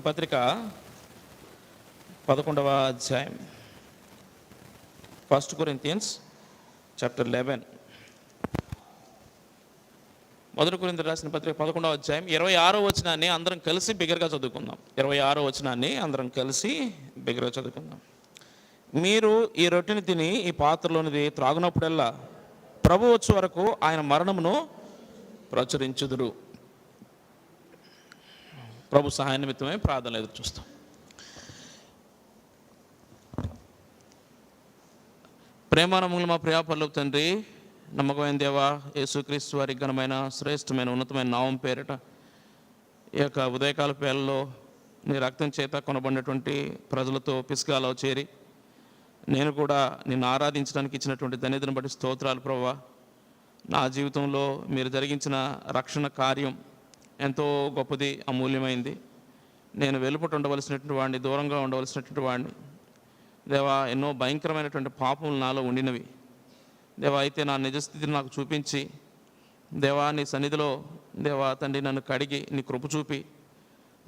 పత్రిక 11వ అధ్యాయం, 1 Corinthians chapter 11. 1 కొరింథీయులకు రాసిన పత్రిక 11వ అధ్యాయం 26వ వచనాన్ని అందరం కలిసి బిగ్గరగా చదువుకుందాం. 26వ వచనాన్ని అందరం కలిసి బిగ్గరగా చదువుకుందాం. మీరు ఈ రొట్టెని తిని ఈ పాత్రలోనిది త్రాగునప్పుడల్లా ప్రభు వచ్చే వరకు ఆయన మరణమును ప్రచురించుదురు. ప్రభు సహాయ నిమిత్తమే ప్రార్థనలు ఎదురు చూస్తాం. ప్రేమానములు మా ప్రియ పరలోక తండ్రి, నమ్మకమైన దేవా, యేసుక్రీస్తు వారి ఘనమైన శ్రేష్టమైన ఉన్నతమైన నామం పేరిట ఈ యొక్క ఉదయకాల పేర్లలో నీ రక్తం చేత కొనబడినటువంటి ప్రజలతో పిస్గాలో చేరి నేను కూడా నిన్ను ఆరాధించడానికి ఇచ్చినటువంటి ధన్యతను బట్టి స్తోత్రాలు ప్రభువా. నా జీవితంలో మీరు జరిగించిన రక్షణ కార్యం ఎంతో గొప్పది, అమూల్యమైంది. నేను వెలుపట ఉండవలసినటువంటి వాడిని, దూరంగా ఉండవలసినటువంటి వాడిని దేవా. ఎన్నో భయంకరమైనటువంటి పాపములు నాలో ఉండినవి దేవా. అయితే నా నిజస్థితిని నాకు చూపించి దేవా, నీ సన్నిధిలో దేవా తండ్రి నన్ను కడిగి నీ కృప చూపి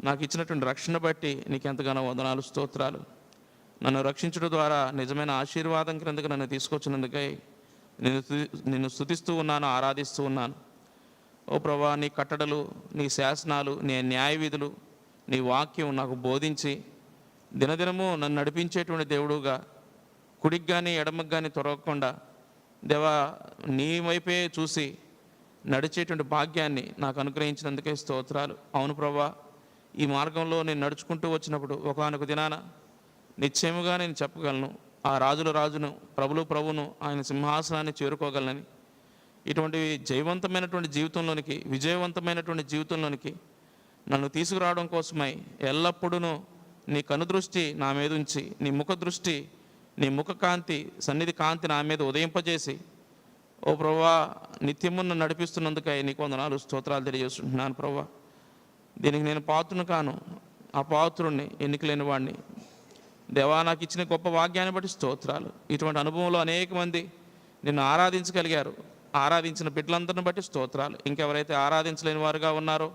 నాకు ఇచ్చినటువంటి రక్షణ బట్టి నీకు ఎంతగానో వందనాలు, స్తోత్రాలు. నన్ను రక్షించడం ద్వారా నిజమైన ఆశీర్వాదం క్రిందకు నన్ను తీసుకొచ్చినందుకై నిన్ను స్తుతిస్తూ ఉన్నాను, ఆరాధిస్తూ ఉన్నాను. ఓ ప్రభా, నీ కట్టడలు, నీ శాసనాలు, నీ న్యాయ విధులు, నీ వాక్యం నాకు బోధించి దినదినము నన్ను నడిపించేటువంటి దేవుడుగా, కుడికి కానీ ఎడమకు కానీ తొరగకుండా దేవా నీ వైపే చూసి నడిచేటువంటి భాగ్యాన్ని నాకు అనుగ్రహించినందుకే స్తోత్రాలు. అవును ప్రభా, ఈ మార్గంలో నేను నడుచుకుంటూ వచ్చినప్పుడు ఒకానొక దినాన నిశ్చయముగా నేను చెప్పగలను, ఆ రాజుల రాజును, ప్రభులు ప్రభును, ఆయన సింహాసనాన్ని చేరుకోగలనని. ఇటువంటి జయవంతమైనటువంటి జీవితంలోనికి, విజయవంతమైనటువంటి జీవితంలోనికి నన్ను తీసుకురావడం కోసమై ఎల్లప్పుడూ నీ కనుదృష్టి నా మీద ఉంచి, నీ ముఖ దృష్టి, నీ ముఖ కాంతి, సన్నిధి కాంతి నా మీద ఉదయింపజేసి ఓ ప్రభువా నిత్యమును నడిపిస్తున్నందుకై నీకు వందనాలు, స్తోత్రాలు తెలియజేస్తుంటున్నాను ప్రభువా. దీనికి నేను పాత్రుని కాను, అపాత్రుణ్ణి, ఎన్నికలేని వాడిని దేవా. నాకు ఇచ్చిన గొప్ప వాక్యాన్ని బట్టి స్తోత్రాలు. ఇటువంటి అనుభవంలో అనేక మంది నిన్ను ఆరాధించగలిగారు. ఆరాధించిన బిడ్డలందరిని బట్టి స్తోత్రాలు. ఇంకెవరైతే ఆరాధించలేని వారుగా ఉన్నారో,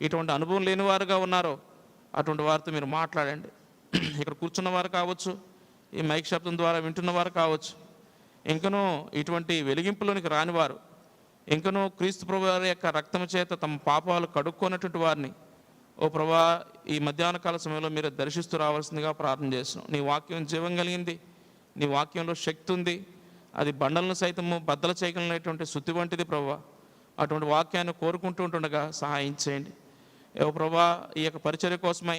ఇటువంటి అనుభవం లేని వారుగా ఉన్నారో అటువంటి వారితో మీరు మాట్లాడండి. ఇక్కడ కూర్చున్న వారు కావచ్చు, ఈ మైక్ శబ్దం ద్వారా వింటున్న వారు కావచ్చు, ఇంకనూ ఇటువంటి వెలిగింపులోనికి రానివారు, ఇంకనూ క్రీస్తు ప్రభు వారి యొక్క రక్తము చేత తమ పాపాలు కడుక్కొన్నటువంటి వారిని ఓ ప్రభా ఈ మధ్యాహ్న కాల సమయంలో మీరు దర్శిస్తూ రావాల్సిందిగా ప్రార్థన చేస్తున్నాం. నీ వాక్యం జీవం కలిగింది, నీ వాక్యంలో శక్తి ఉంది. అది బండలను సైతము బద్దలు చేయగలిగినటువంటి శుద్ధి వంటిది ప్రభువా. అటువంటి వాక్యాన్ని కోరుకుంటూ ఉంటుండగా సహాయం చేయండి. ఏవో ప్రభా, ఈ యొక్క పరిచర్య కోసమై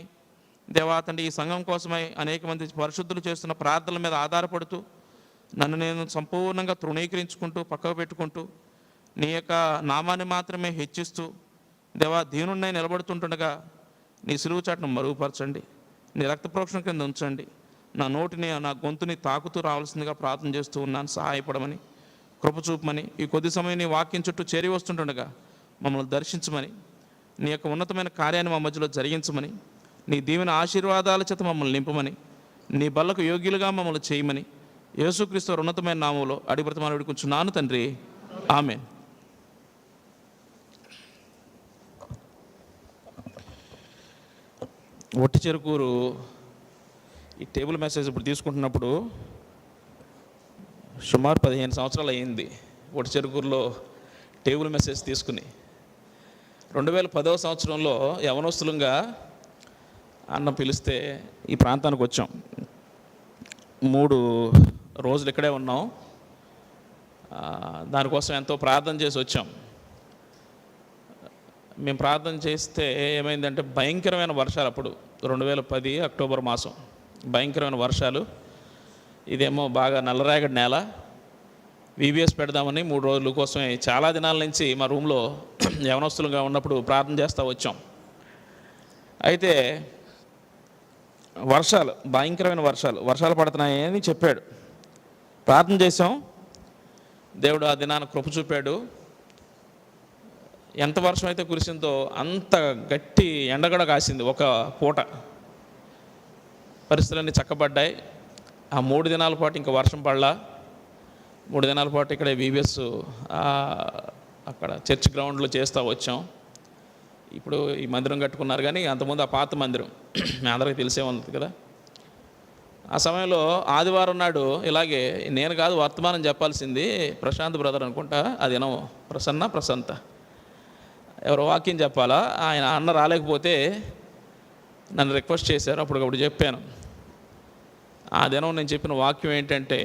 దేవా తండ్రి, ఈ సంఘం కోసమై అనేక మంది పరిశుద్ధులు చేస్తున్న ప్రార్థనల మీద ఆధారపడుతూ నన్ను నేను సంపూర్ణంగా తృణీకరించుకుంటూ పక్కకు పెట్టుకుంటూ నీ యొక్క నామాన్ని మాత్రమే హెచ్చిస్తూ దేవా దీనున్నై నిలబడుతుంటుండగా నీ సిలువ చాటును మరుగుపరచండి, నీ రక్త ప్రోక్షణ కింద ఉంచండి. నా నోటిని, నా గొంతుని తాకుతూ రావాల్సిందిగా ప్రార్థన చేస్తూ ఉన్నాను. సహాయపడమని, కృప చూపమని, ఈ కొద్ది సమయం నీ వాక్యం చుట్టూ చేరి వస్తుంటుండగా మమ్మల్ని దర్శించమని, నీ యొక్క ఉన్నతమైన కార్యాన్ని మా మధ్యలో జరిగించమని, నీ దీవెన ఆశీర్వాదాల చేత మమ్మల్ని నింపమని, నీ బల్లకు యోగ్యులుగా మమ్మల్ని చేయమని యేసుక్రీస్తు ఉన్నతమైన నామంలో అడిబ్రతమాన వేడుకుంటున్నాను తండ్రి, ఆమేన్. ఒట్టి చెరుకూరు ఈ టేబుల్ మెసేజ్ ఇప్పుడు తీసుకుంటున్నప్పుడు సుమారు 15 సంవత్సరాలు అయ్యింది. ఒట్టి చెరుకూరులో టేబుల్ మెసేజ్ తీసుకుని 2010వ సంవత్సరంలో యవనస్తులంగా అన్న పిలిస్తే ఈ ప్రాంతానికి వచ్చాం. 3 రోజులు ఇక్కడే ఉన్నాం. దానికోసం ఎంతో ప్రార్థన చేసి వచ్చాం. మేము ప్రార్థన చేస్తే ఏమైందంటే భయంకరమైన వర్షాలు. అప్పుడు 2010 అక్టోబర్ మాసం భయంకరమైన వర్షాలు. ఇదేమో బాగా నల్లరేగడి నేల. VBS పెడదామని 3 రోజుల కోసమే చాలా దినాల నుంచి మా రూమ్లో యవనస్తులుగా ఉన్నప్పుడు ప్రార్థన చేస్తూ వచ్చాం. అయితే వర్షాలు, భయంకరమైన వర్షాలు పడుతున్నాయని చెప్పాడు. ప్రార్థన చేసాం. దేవుడు ఆ దినాన కృప చూపాడు. ఎంత వర్షం అయితే కురిసిందో అంత గట్టి ఎండగడ కాసింది ఒక పూట. పరిస్థితులన్నీ చక్కబడ్డాయి. ఆ 3 దినాల పాటు ఇంకా వర్షం పడలా. 3 దినాల పాటు ఇక్కడ VBS అక్కడ చర్చ్ గ్రౌండ్లో చేస్తూ వచ్చాం. ఇప్పుడు ఈ మందిరం కట్టుకున్నారు, కానీ అంతకుముందు ఆ పాత మందిరం మీ అందరికీ తెలిసే ఉంది కదా. ఆ సమయంలో ఆదివారం నాడు ఇలాగే నేను కాదు వర్తమానం చెప్పాల్సింది, ప్రశాంత్ బ్రదర్ అనుకుంటా, అదేనో ప్రసంత ఎవరు వాక్యం చెప్పాలా, ఆయన అన్న రాలేకపోతే నన్ను రిక్వెస్ట్ చేశారు, అప్పుడు చెప్పాను. ఆ దినం నేను చెప్పిన వాక్యం ఏంటంటే,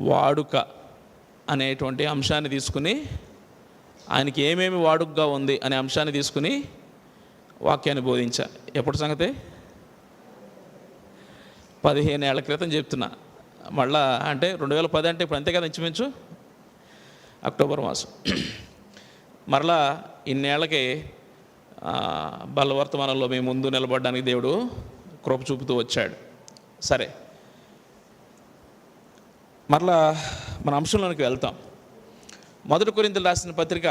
వాడుక అనేటువంటి అంశాన్ని తీసుకుని, ఆయనకి ఏమేమి వాడుకగా ఉంది అనే అంశాన్ని తీసుకుని వాక్యాన్ని బోధించా. ఎప్పుడు సంగతి? 15 ఏళ్ల క్రితం చెప్తున్నా. మళ్ళా అంటే 2010 అంటే ఇప్పుడు అంతే కదా, ఇంచుమించు అక్టోబర్ మాసం. మరలా ఇన్నేళ్లకి బలవర్తమానంలో మేము ముందు నిలబడడానికి దేవుడు కృప చూపుతూ వచ్చాడు. సరే, మరలా మన అంశంలోనికి వెళ్తాం. 1 కొరింథీయులకు రాసిన పత్రిక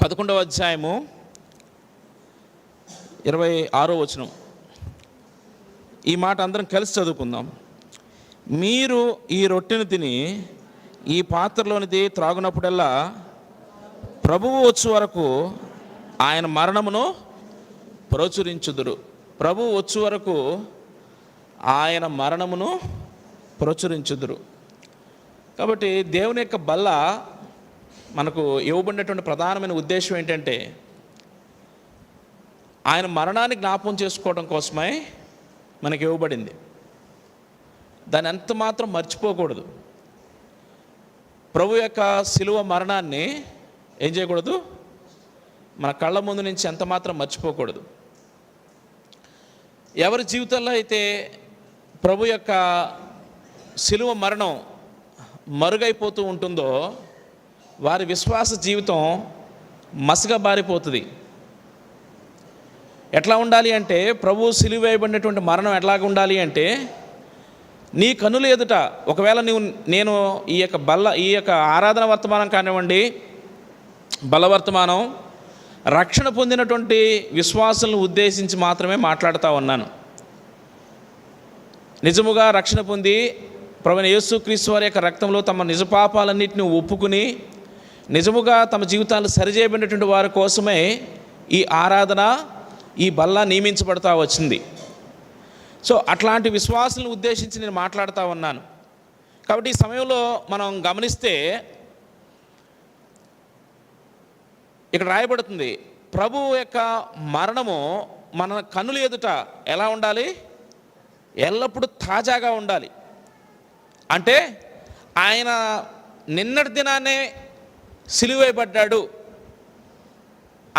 11వ అధ్యాయము 26వ వచనం. ఈ మాట అందరం కలిసి చదువుకుందాం. మీరు ఈ రొట్టెను తిని ఈ పాత్రలోనిది త్రాగునప్పుడల్లా ప్రభువు వచ్చు వరకు ఆయన మరణమును ప్రచురించుదురు. ప్రభువు వచ్చు వరకు ఆయన మరణమును ప్రచురించుదురు. కాబట్టి దేవుని యొక్క బల్ల మనకు ఇవ్వబడినటువంటి ప్రధానమైన ఉద్దేశం ఏంటంటే, ఆయన మరణాన్ని జ్ఞాపకం చేసుకోవడం కోసమై మనకి ఇవ్వబడింది. దాన్ని ఎంత మాత్రం మర్చిపోకూడదు. ప్రభు యొక్క శిలువ మరణాన్ని ఏం చేయకూడదు, మన కళ్ళ ముందు నుంచి ఎంత మాత్రం మర్చిపోకూడదు. ఎవరి జీవితంలో అయితే ప్రభు యొక్క శిలువ మరణం మరుగైపోతూ ఉంటుందో వారి విశ్వాస జీవితం మసకబారిపోతుంది. ఎట్లా ఉండాలి అంటే, ప్రభు సిలువ వేయబడినటువంటి మరణం ఎట్లాగ ఉండాలి అంటే, నీ కన్నుల ఎదుట ఒకవేళ నేను ఈ యొక్క ఆరాధన వర్తమానం కానివ్వండి, బలవర్తమానం రక్షణ పొందినటువంటి విశ్వాసులను ఉద్దేశించి మాత్రమే మాట్లాడుతూ ఉన్నాను. నిజముగా రక్షణ పొంది ప్రభువైన యేసుక్రీస్తు వారి యొక్క రక్తంలో తమ నిజ పాపాలన్నింటినీ ఒప్పుకుని నిజముగా తమ జీవితాలను సరిచేయబడినటువంటి వారి కోసమే ఈ ఆరాధన, ఈ బల్ల నియమించబడతా వచ్చింది. సో అట్లాంటి విశ్వాసులను ఉద్దేశించి నేను మాట్లాడుతూ ఉన్నాను. కాబట్టి ఈ సమయంలో మనం గమనిస్తే ఇక్కడ రాయబడుతుంది, ప్రభువు యొక్క మరణము మన కన్నుల ఎదుట ఎలా ఉండాలి, ఎల్లప్పుడూ తాజాగా ఉండాలి. అంటే ఆయన నిన్నటి దినాన్నే సిలువేయబడ్డాడు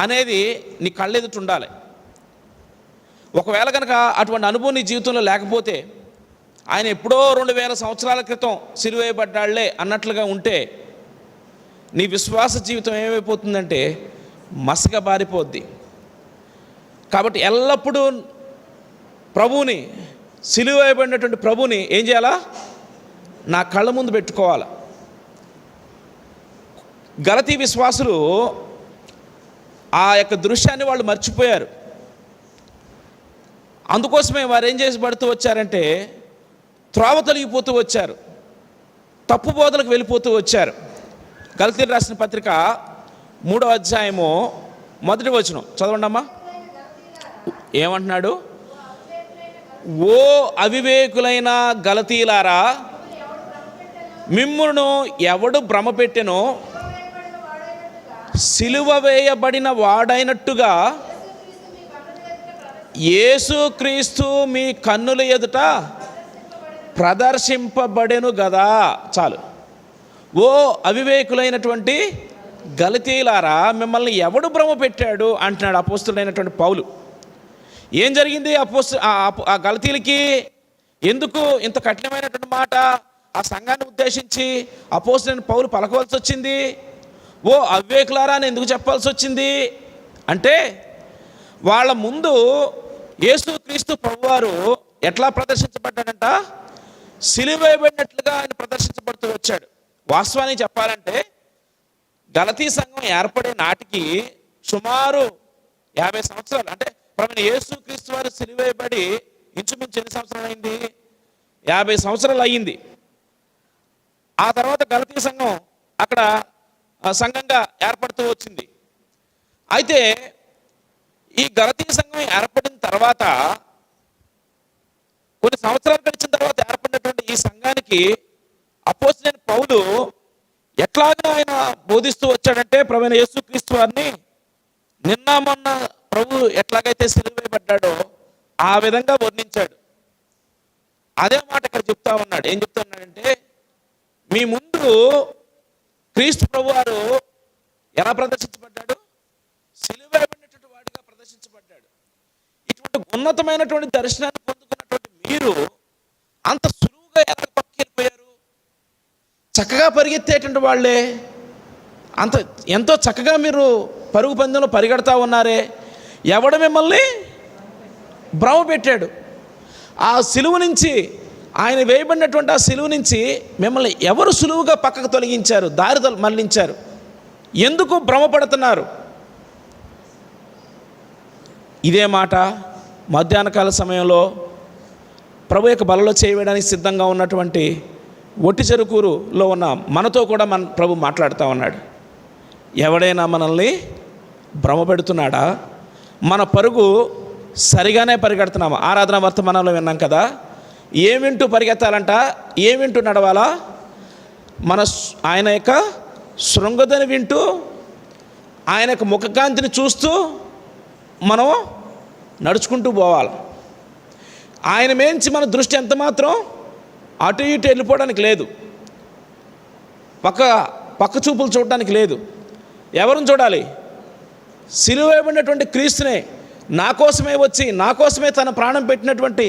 అనేది నీ కళ్ళెదుట ఉండాలి. ఒకవేళ కనుక అటువంటి అనుభవం నీ జీవితంలో లేకపోతే, ఆయన ఎప్పుడో 2000 సంవత్సరాల క్రితం సిలువేయబడ్డాళ్లే అన్నట్లుగా ఉంటే, నీ విశ్వాస జీవితం ఏమైపోతుందంటే మసకబారిపోద్ది. కాబట్టి ఎల్లప్పుడూ ప్రభువుని, సిలువేయబడినటువంటి ప్రభువుని ఏం చేయాలా, నా కళ్ళ ముందు పెట్టుకోవాలి. గలతీ విశ్వాసులు ఆ యొక్క దృశ్యాన్ని వాళ్ళు మర్చిపోయారు. అందుకోసమే వారు ఏం చేసి పడుతూ వచ్చారంటే, త్రోవ తొలగిపోతూ వచ్చారు, తప్పు బోధలకు వెళ్ళిపోతూ వచ్చారు. గలతీయులకు రాసిన పత్రిక 3వ అధ్యాయము 1వ వచనం చదవండి అమ్మా. ఏమంటున్నాడు? ఓ అవివేకులైన గలతీయులారా, మిమ్మును ఎవడు భ్రమ పెట్టెనో, సిలువ వేయబడిన వాడైనట్టుగా యేసుక్రీస్తు మీ కన్నుల ఎదుట ప్రదర్శింపబడెను గదా. చాలు. ఓ అవివేకులైనటువంటి గలతీయులారా, మిమ్మల్ని ఎవడు భ్రమ పెట్టాడు అంటున్నాడు అపోస్తుడైనటువంటి పౌలు. ఏం జరిగింది ఆ గలతీయులకి? ఎందుకు ఇంత కఠినమైనటువంటి మాట ఆ సంఘాన్ని ఉద్దేశించి అపోస్తుడైన పౌలు పలకవలసి వచ్చింది? ఓ అవివేకులారా అని ఎందుకు చెప్పాల్సి వచ్చింది అంటే, వాళ్ళ ముందు యేసుక్రీస్తు ప్రభువారు ఎట్లా ప్రదర్శించబడ్డాడంట? సిలువ వేయబడినట్లుగా ఆయన ప్రదర్శించబడుతూ వచ్చాడు. వాస్తవానికి చెప్పాలంటే గలతీ సంఘం ఏర్పడే నాటికి సుమారు 50 సంవత్సరాలు, అంటే ప్రభువైన యేసుక్రీస్తు వారు సిలువ వేయబడి ఇంచుమించు ఎన్ని సంవత్సరాలు అయింది? 50 సంవత్సరాలు అయ్యింది. ఆ తర్వాత గలతీ సంఘం అక్కడ సంఘంగా ఏర్పడుతూ వచ్చింది. అయితే ఈ గలతీ సంఘం ఏర్పడిన తర్వాత కొన్ని సంవత్సరాలు గడిచిన తర్వాత ఏర్పడినటువంటి ఈ సంఘానికి అపోస్తలుడైన పౌలు ఎట్లాగా ఆయన బోధిస్తూ వచ్చాడంటే ప్రభువైన యేసుక్రీస్తు వారిని నిన్న మొన్న ప్రభు ఎట్లాగైతే సిలువ వేయబడ్డాడో ఆ విధంగా వర్ణించాడు. అదే మాట ఇక్కడ చెప్తా ఉన్నాడు. ఏం చెప్తా ఉన్నాడంటే, మీ ముందు క్రీస్తు ప్రభు వారు ఎలా ప్రదర్శించబడ్డాడు? సిలువ వేయబడినటువంటి వాడిగా ప్రదర్శించబడ్డాడు. ఇటువంటి ఉన్నతమైనటువంటి దర్శనాన్ని పొందుకున్నటువంటి మీరు అంత సులువుగా ఎలా పక్కెళ్ళిపోయారు? చక్కగా పరిగెత్తేటువంటి వాళ్ళే అంత ఎంతో చక్కగా మీరు పరుగు పందెంలో పరిగెడతా ఉన్నారే, ఎవడు మిమ్మల్ని భ్రమ పెట్టాడు? ఆ సిలువ నుంచి, ఆయన వేయబడినటువంటి ఆ సిలువ నుంచి మిమ్మల్ని ఎవరు సులువుగా పక్కకు తొలగించారు, దారి మళ్లించారు? ఎందుకు భ్రమపడుతున్నారు? ఇదే మాట మధ్యాహ్నకాల సమయంలో ప్రభు యొక్క బలలో చేయడానికి సిద్ధంగా ఉన్నటువంటి ఒట్టి చెరుకూరులో ఉన్న మనతో కూడా ప్రభు మాట్లాడుతూ ఉన్నాడు. ఎవడైనా మనల్ని భ్రమ పెడుతున్నాడా? మన పరుగు సరిగానే పరిగెడుతున్నామా? ఆరాధన వర్తమానంలో విన్నాం కదా, ఏమింటూ పరిగెత్తాలంట, ఏమింటూ నడవాలా? ఆయన యొక్క శృంగదని వింటూ, ఆయన యొక్క ముఖకాంతిని చూస్తూ మనం నడుచుకుంటూ పోవాలి. ఆయన మేంచి మన దృష్టి ఎంత మాత్రం అటు ఇటు వెళ్ళిపోవడానికి లేదు, పక్క చూపులు చూడడానికి లేదు. ఎవరిని చూడాలి? సిలువ వేయబడినటువంటి క్రీస్తునే, నా కోసమే వచ్చి నా కోసమే తన ప్రాణం పెట్టినటువంటి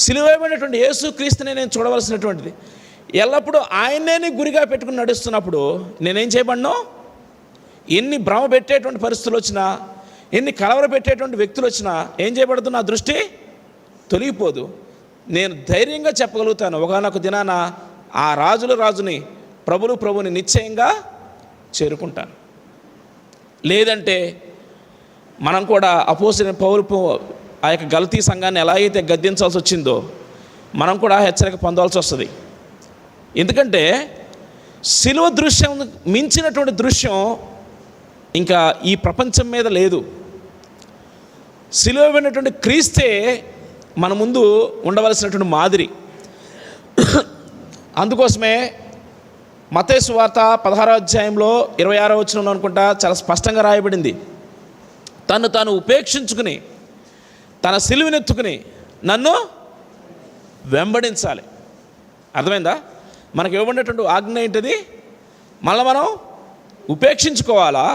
సిలువ వేయబడినటువంటి యేసు క్రీస్తునే నేను చూడవలసినటువంటిది. ఎల్లప్పుడూ ఆయన్నే గురిగా పెట్టుకుని నడుస్తున్నప్పుడు నేనేం చేయబడినో, ఎన్ని భ్రమ పెట్టేటువంటి పరిస్థితులు వచ్చినా, ఎన్ని కలవర పెట్టేటువంటి వ్యక్తులు వచ్చినా ఏం చేయబడదు? నా దృష్టి తొలగిపోదు. నేను ధైర్యంగా చెప్పగలుగుతాను, ఒకనొక దినాన ఆ రాజుని ప్రభుని నిశ్చయంగా చేరుకుంటాను. లేదంటే మనం కూడా అపోస్తలుడైన పౌలు ఆ యొక్క గలతీ సంఘాన్ని ఎలా అయితే గద్దించాల్సి వచ్చిందో మనం కూడా హెచ్చరిక పొందాల్సి వస్తుంది. ఎందుకంటే సిలువ దృశ్యం మించినటువంటి దృశ్యం ఇంకా ఈ ప్రపంచం మీద లేదు. సిలువ అయినటువంటి క్రీస్తే మన ముందు ఉండవలసినటువంటి మాదిరి. అందుకోసమే మత్తయి సువార్త 16వ అధ్యాయంలో 26వ వచనంలో అనుకుంటా చాలా స్పష్టంగా రాయబడింది, తను తాను ఉపేక్షించుకుని తన సిలువనెత్తుకుని నన్ను వెంబడించాలి. అర్థమైందా? మనకు ఇవ్వబడినటువంటి ఆజ్ఞ ఏంటిది? మళ్ళీ మనం ఉపేక్షించుకోవాలా?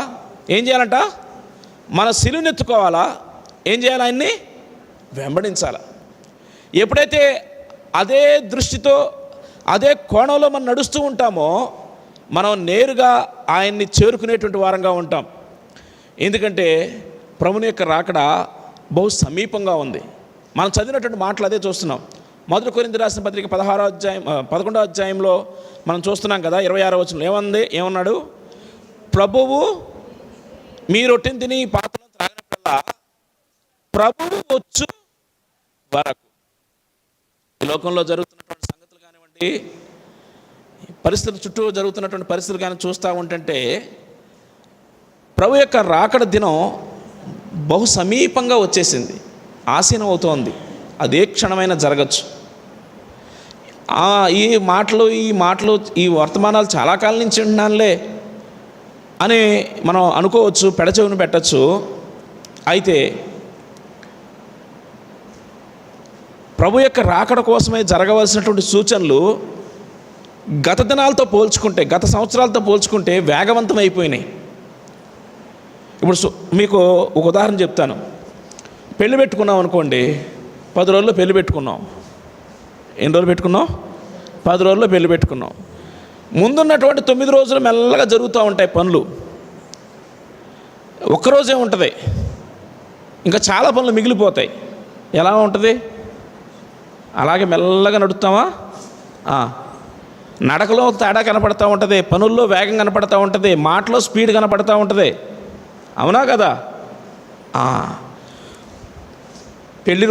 ఏం చేయాలంట? మన సిలువనెత్తుకోవాలా? ఏం చేయాలి? ఆయన్ని వెంబడించాలి. ఎప్పుడైతే అదే దృష్టితో అదే కోణంలో మనం నడుస్తూ ఉంటామో మనం నేరుగా ఆయన్ని చేరుకునేటువంటి వారంగా ఉంటాం. ఎందుకంటే ప్రభుని యొక్క రాకడ బహు సమీపంగా ఉంది. మనం చదివినటువంటి మాటలు అదే చూస్తున్నాం. 1 కొరింథీ రాసిన పత్రిక 11వ అధ్యాయంలో మనం చూస్తున్నాం కదా, 26వ వచనంలో ఏమన్నాడు? ప్రభువు మీ రొట్టెని తిని పాత్రను త్రాగినప్పుడల్లా ప్రభువు వచ్చు వరకు. ఈ లోకంలో జరుగుతున్నటువంటి సంగతులు కానివ్వండి, పరిస్థితులు చుట్టూ జరుగుతున్నటువంటి పరిస్థితులు కానీ చూస్తూ ఉంటుంటే ప్రభు యొక్క రాకడ దినం బహు సమీపంగా వచ్చేసింది, ఆసీనం అవుతోంది. అదే క్షణమైనా జరగచ్చు. ఈ మాటలు ఈ వర్తమానాలు చాలా కాలం నుంచి ఉంటున్నానులే అని మనం అనుకోవచ్చు, పెడచెవిని పెట్టచ్చు. అయితే ప్రభు యొక్క రాకడ కోసమే జరగవలసినటువంటి సూచనలు గత దినాలతో పోల్చుకుంటే, గత సంవత్సరాలతో పోల్చుకుంటే వేగవంతం అయిపోయినాయి. ఇప్పుడు మీకు ఒక ఉదాహరణ చెప్తాను. పెళ్లి పెట్టుకున్నాం అనుకోండి, 10 రోజుల్లో పెళ్లి పెట్టుకున్నాం. ఎన్ని రోజులు పెట్టుకున్నాం? 10 రోజుల్లో పెళ్లి పెట్టుకున్నాం. ముందున్నటువంటి 9 రోజులు మెల్లగా జరుగుతూ ఉంటాయి పనులు. ఒక్కరోజే ఉంటుంది, ఇంకా చాలా పనులు మిగిలిపోతాయి. ఎలా ఉంటుంది? అలాగే మెల్లగా నడుస్తామా? నడకలో తేడా కనపడుతూ ఉంటుంది, పనుల్లో వేగం కనపడుతూ ఉంటుంది, మాటలో స్పీడ్ కనపడుతూ ఉంటుంది. అవునా కదా? పెళ్లి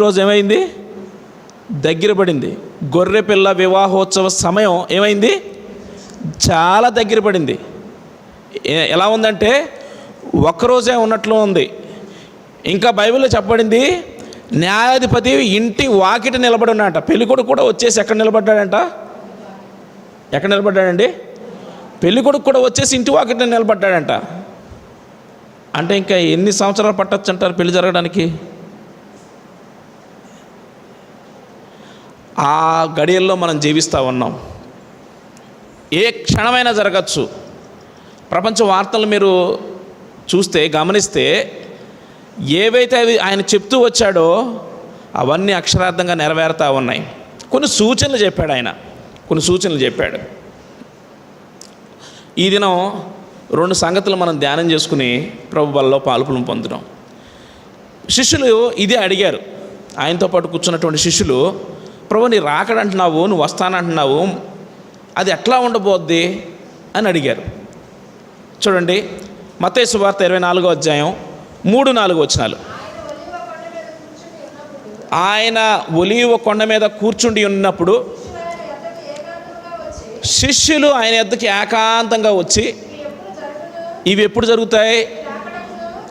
రోజు ఏమైంది? దగ్గర పడింది. గొర్రె పిల్ల వివాహోత్సవ సమయం ఏమైంది? చాలా దగ్గర పడింది. ఎలా ఉందంటే ఒక్కరోజే ఉన్నట్లు ఉంది. ఇంకా బైబిల్లో చెప్పబడింది, న్యాయాధిపతి ఇంటి వాకిట నిలబడి ఉన్నట. పెళ్ళికొడుకు కూడా వచ్చేసి ఎక్కడ నిలబడ్డాడంట? ఎక్కడ నిలబడ్డాడండి? పెళ్ళికొడుకు కూడా వచ్చేసి ఇంటి వాకిట నిలబడ్డాడంట. అంటే ఇంకా ఎన్ని సంవత్సరాలు పట్టచ్చు అంటారు పెళ్లి జరగడానికి? ఆ గడియల్లో మనం జీవిస్తూ ఉన్నాం. ఏ క్షణమైనా జరగచ్చు. ప్రపంచ వార్తలు మీరు చూస్తే, గమనిస్తే, ఏవైతే అవి ఆయన చెప్తూ వచ్చాడో అవన్నీ అక్షరార్థంగా నెరవేరుతూ ఉన్నాయి. కొన్ని సూచనలు చెప్పాడు ఆయన, కొన్ని సూచనలు చెప్పాడు. ఈ దినం 2 సంగతులు మనం ధ్యానం చేసుకుని ప్రభు బలలో పాలుపులను పొందడం. శిష్యులు ఇదే అడిగారు. ఆయనతో పాటు కూర్చున్నటువంటి శిష్యులు, ప్రభు నీ రాకడంటున్నావు, నువ్వు వస్తానంటున్నావు, అది ఎట్లా ఉండబోద్ది అని అడిగారు. చూడండి, మత్తయి సువార్త 24వ అధ్యాయం 3-4 వచనాలు. ఆయన ఒలీవ కొండ మీద కూర్చుండి ఉన్నప్పుడు శిష్యులు ఆయన యొద్దకు ఏకాంతంగా వచ్చి, ఇవి ఎప్పుడు జరుగుతాయి?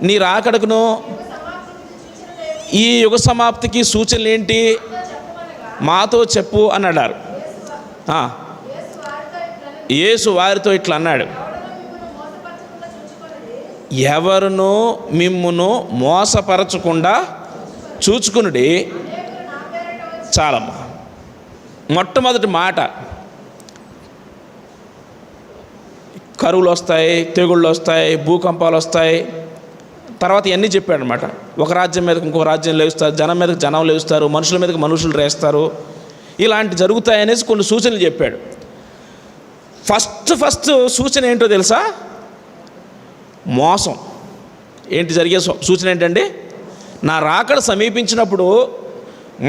నీ రాకడకును ఈ యుగ సమాప్తికి సూచనలు ఏంటి? మాతో చెప్పు అని అన్నారు. యేసు వారితో ఇట్లా అన్నాడు, ఎవరును మిమ్మును మోసపరచకుండా చూచుకునుడి. చాలమ్మా. మొట్టమొదటి మాట, కరువులు వస్తాయి, తెగుళ్ళు వస్తాయి, భూకంపాలు వస్తాయి. తర్వాత ఇవన్నీ చెప్పాడు అనమాట. ఒక రాజ్యం మీదకి ఇంకొక రాజ్యం లేస్తారు, జనం మీదకి జనం లేస్తారు, మనుషుల మీదకి మనుషులు రేస్తారు, ఇలాంటి జరుగుతాయనేసి కొన్ని సూచనలు చెప్పాడు. ఫస్ట్ సూచన ఏంటో తెలుసా? మోసం. ఏంటి జరిగే సూచన ఏంటండి? నా రాకడ సమీపించినప్పుడు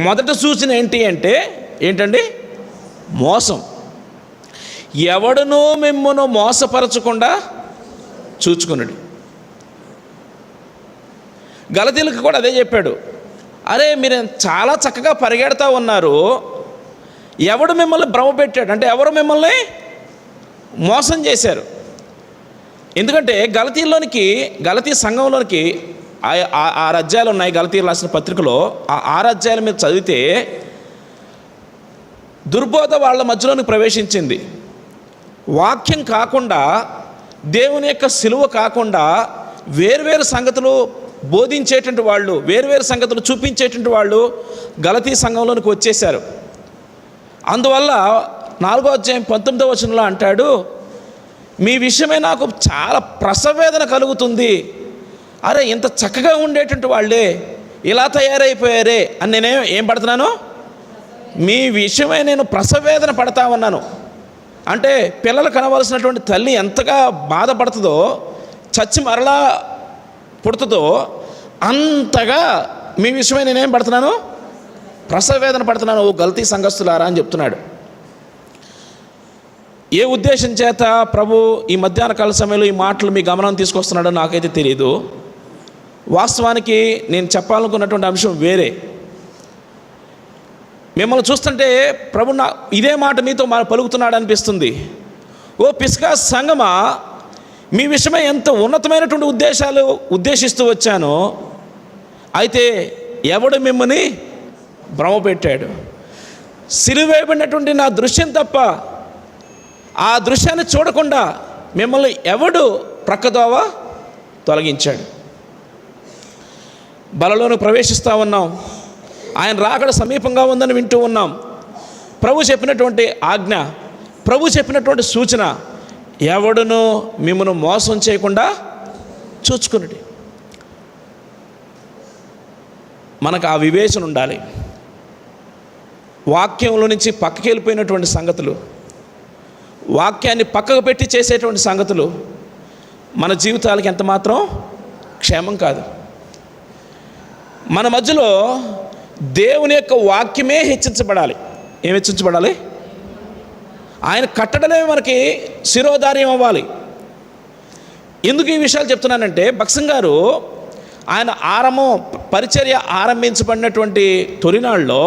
మొదటి సూచన ఏంటి అంటే ఏంటండి? మోసం. ఎవడునూ మిమ్మును మోసపరచకుండా చూచుకున్నాడు. గలతీలకు కూడా అదే చెప్పాడు. అరే మీరు చాలా చక్కగా పరిగెడతా ఉన్నారు, ఎవడు మిమ్మల్ని భ్రమ పెట్టాడు అంటే ఎవరు మిమ్మల్ని మోసం చేశారు? ఎందుకంటే గలతీ సంఘంలోనికి 6 అధ్యాయాలు ఉన్నాయి. గలతీ రాసిన పత్రికలో ఆ 6 అధ్యాయాల మీద చదివితే దుర్బోధ వాళ్ళ మధ్యలోనికి ప్రవేశించింది. వాక్యం కాకుండా, దేవుని యొక్క సిలువ కాకుండా వేర్వేరు సంగతులు బోధించేటువంటి వాళ్ళు, వేర్వేరు సంగతులు చూపించేటువంటి వాళ్ళు గలతీ సంఘంలోనికి వచ్చేశారు. అందువల్ల 4వ అధ్యాయం 19వ వచనంలో అంటాడు, మీ విషయమే నాకు చాలా ప్రసవేదన కలుగుతుంది. అరే ఇంత చక్కగా ఉండేటువంటి వాళ్ళే ఇలా తయారైపోయారే అని నేనేం ఏం పడుతున్నాను? మీ విషయమై నేను ప్రసవేదన పడతా ఉన్నాను. అంటే పిల్లలు కనవలసినటువంటి తల్లి ఎంతగా బాధపడుతుందో, చచ్చి మరలా పుడుతుందో, అంతగా మీ విషయమై నేనేం పడుతున్నాను? ప్రసవేదన పడుతున్నాను ఓ గలతీ సంఘస్థులారా అని చెప్తున్నాడు. ఏ ఉద్దేశం చేత ప్రభు ఈ మధ్యాహ్న కాల సమయంలో ఈ మాటలు మీ గమనం తీసుకొస్తున్నాడో నాకైతే తెలియదు. వాస్తవానికి నేను చెప్పాలనుకున్నటువంటి అంశం వేరే. మిమ్మల్ని చూస్తుంటే ప్రభు ఇదే మాట మీతో పలుకుతున్నాడు అనిపిస్తుంది. ఓ పిస్కా సంగమా, మీ విషయమై ఎంత ఉన్నతమైనటువంటి ఉద్దేశాలు ఉద్దేశిస్తూ వచ్చాను, అయితే ఎవడు మిమ్మల్ని భ్రమ పెట్టాడు? సిలువేయబడినటువంటి నా దృశ్యం తప్ప ఆ దృశ్యాన్ని చూడకుండా మిమ్మల్ని ఎవడు ప్రక్కదోవ తొలగించాడు? బలలోను ప్రవేశిస్తూ ఉన్నాం. ఆయన రాకడ సమీపంగా ఉందని వింటూ ఉన్నాం. ప్రభు చెప్పినటువంటి ఆజ్ఞ, ప్రభు చెప్పినటువంటి సూచన, ఎవడును మిమ్మల్ని మోసం చేయకుండా చూచుకున్నది. మనకు ఆ వివేచన ఉండాలి. వాక్యంలో నుంచి పక్కకి వెళ్ళిపోయినటువంటి సంగతులు, వాక్యాన్ని పక్కకు పెట్టి చేసేటువంటి సంగతులు మన జీవితాలకి ఎంతమాత్రం క్షేమం కాదు. మన మధ్యలో దేవుని యొక్క వాక్యమే హెచ్చించబడాలి. ఏం హెచ్చించబడాలి? ఆయన కట్టడమే మనకి శిరోధార్యం అవ్వాలి. ఎందుకు ఈ విషయాలు చెప్తున్నానంటే, బక్సం గారు ఆయన పరిచర్య ఆరంభించబడినటువంటి తొలినాళ్ళలో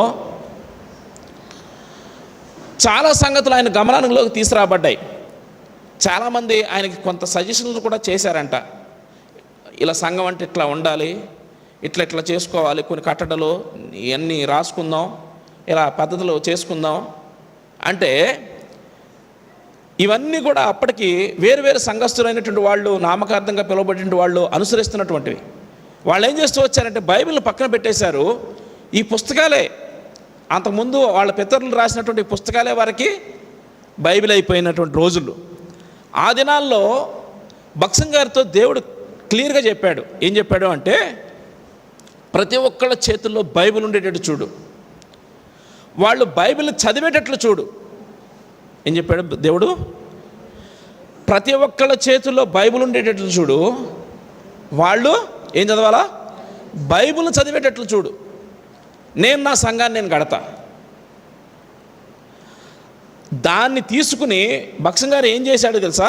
చాలా సంగతులు ఆయన గమనంలోకి తీసుకురాబడ్డాయి. చాలామంది ఆయనకి కొంత సజెషన్లు కూడా చేశారంట. ఇలా సంఘం అంటే ఇట్లా ఉండాలి, ఇట్లా ఇట్లా చేసుకోవాలి, కొన్ని కట్టడలు ఇవన్నీ రాసుకుందాం, ఇలా పద్ధతులు చేసుకుందాం అంటే ఇవన్నీ కూడా అప్పటికి వేరు సంఘస్థులైనటువంటి వాళ్ళు, నామకార్థంగా పిలువబడిన వాళ్ళు అనుసరిస్తున్నటువంటివి. వాళ్ళు ఏం చేస్తూ వచ్చారంటే బైబిల్ని పక్కన పెట్టేశారు. ఈ పుస్తకాలే అంతకుముందు వాళ్ళ పితరులు రాసినటువంటి పుస్తకాలే వారికి బైబిల్ అయిపోయినటువంటి రోజులు. ఆ దినాల్లో బక్సింగ్ గారితో దేవుడు క్లియర్గా చెప్పాడు. ఏం చెప్పాడు అంటే, ప్రతి ఒక్కళ్ళ చేతుల్లో బైబిల్ ఉండేటట్టు చూడు, వాళ్ళు బైబిల్ చదివేటట్లు చూడు. ఏం చెప్పాడు దేవుడు? ప్రతి ఒక్కళ్ళ చేతుల్లో బైబిల్ ఉండేటట్లు చూడు, వాళ్ళు ఏం చదవాలా? బైబిల్ చదివేటట్లు చూడు. నేను నా సంఘాన్ని నేను కడతా. దాన్ని తీసుకుని బక్సింగ్ గారు ఏం చేశాడో తెలుసా?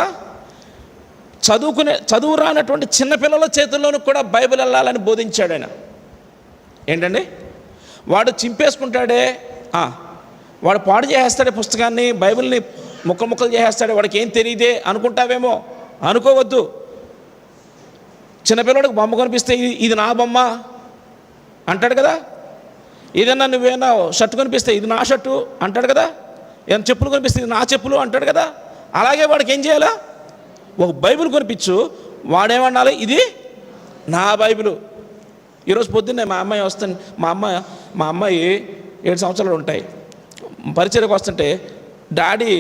చదువు రానటువంటి చిన్నపిల్లల చేతుల్లోనూ కూడా బైబిల్ వెళ్ళాలని బోధించాడు ఆయన. ఏంటండి, వాడు చింపేసుకుంటాడే, వాడు పాడు చేసేస్తాడే పుస్తకాన్ని, బైబిల్ని ముక్కలు చేసేస్తాడే, వాడికి ఏం తెలియదే అనుకుంటావేమో. అనుకోవద్దు. చిన్నపిల్లడికి బొమ్మ కనిపిస్తే ఇది నా బొమ్మ అంటాడు కదా. ఏదన్నా నువ్వేనా షర్టు కనిపిస్తే ఇది నా షర్టు అంటాడు కదా. ఏదైనా చెప్పులు కనిపిస్తే ఇది నా చెప్పులు అంటాడు కదా. అలాగే వాడికి ఏం చేయాలా? ఒక బైబిల్ కొనిపించు, వాడేమన్నాలి? ఇది నా బైబిలు. ఈరోజు పొద్దున్నే మా అమ్మాయి వస్తుంది, మా అమ్మాయి 7 సంవత్సరాలు ఉంటాయి, పరిచయకు వస్తుంటే, డాడీ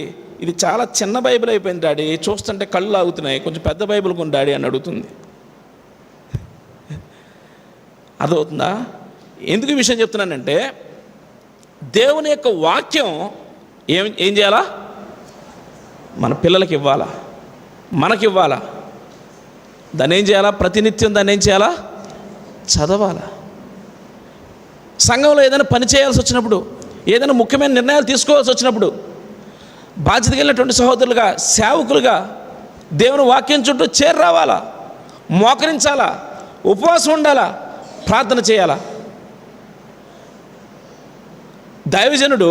ఇది చాలా చిన్న బైబిల్ అయిపోయింది డాడీ, చూస్తుంటే కళ్ళు లాగుతున్నాయి, కొంచెం పెద్ద బైబిల్ కొని డాడీ అని అడుగుతుంది. అదవుతుందా? ఎందుకు ఈ విషయం చెప్తున్నానంటే, దేవుని యొక్క వాక్యం ఏం చేయాలా? మన పిల్లలకి ఇవ్వాలా, మనకివ్వాలా. దాన్ని ఏం చేయాలా? ప్రతినిత్యం దాన్ని ఏం చేయాలా? చదవాలా. సంఘంలో ఏదైనా పని చేయాల్సి వచ్చినప్పుడు, ఏదైనా ముఖ్యమైన నిర్ణయాలు తీసుకోవాల్సి వచ్చినప్పుడు, బాధ్యత కలిగినటువంటి సహోదరులుగా, సేవకులుగా దేవుని వాక్యం చుట్టూ చేరి రావాలా, మోకరించాలా, ఉపవాసం ఉండాలా, ప్రార్థన చేయాలా. దైవజనుడు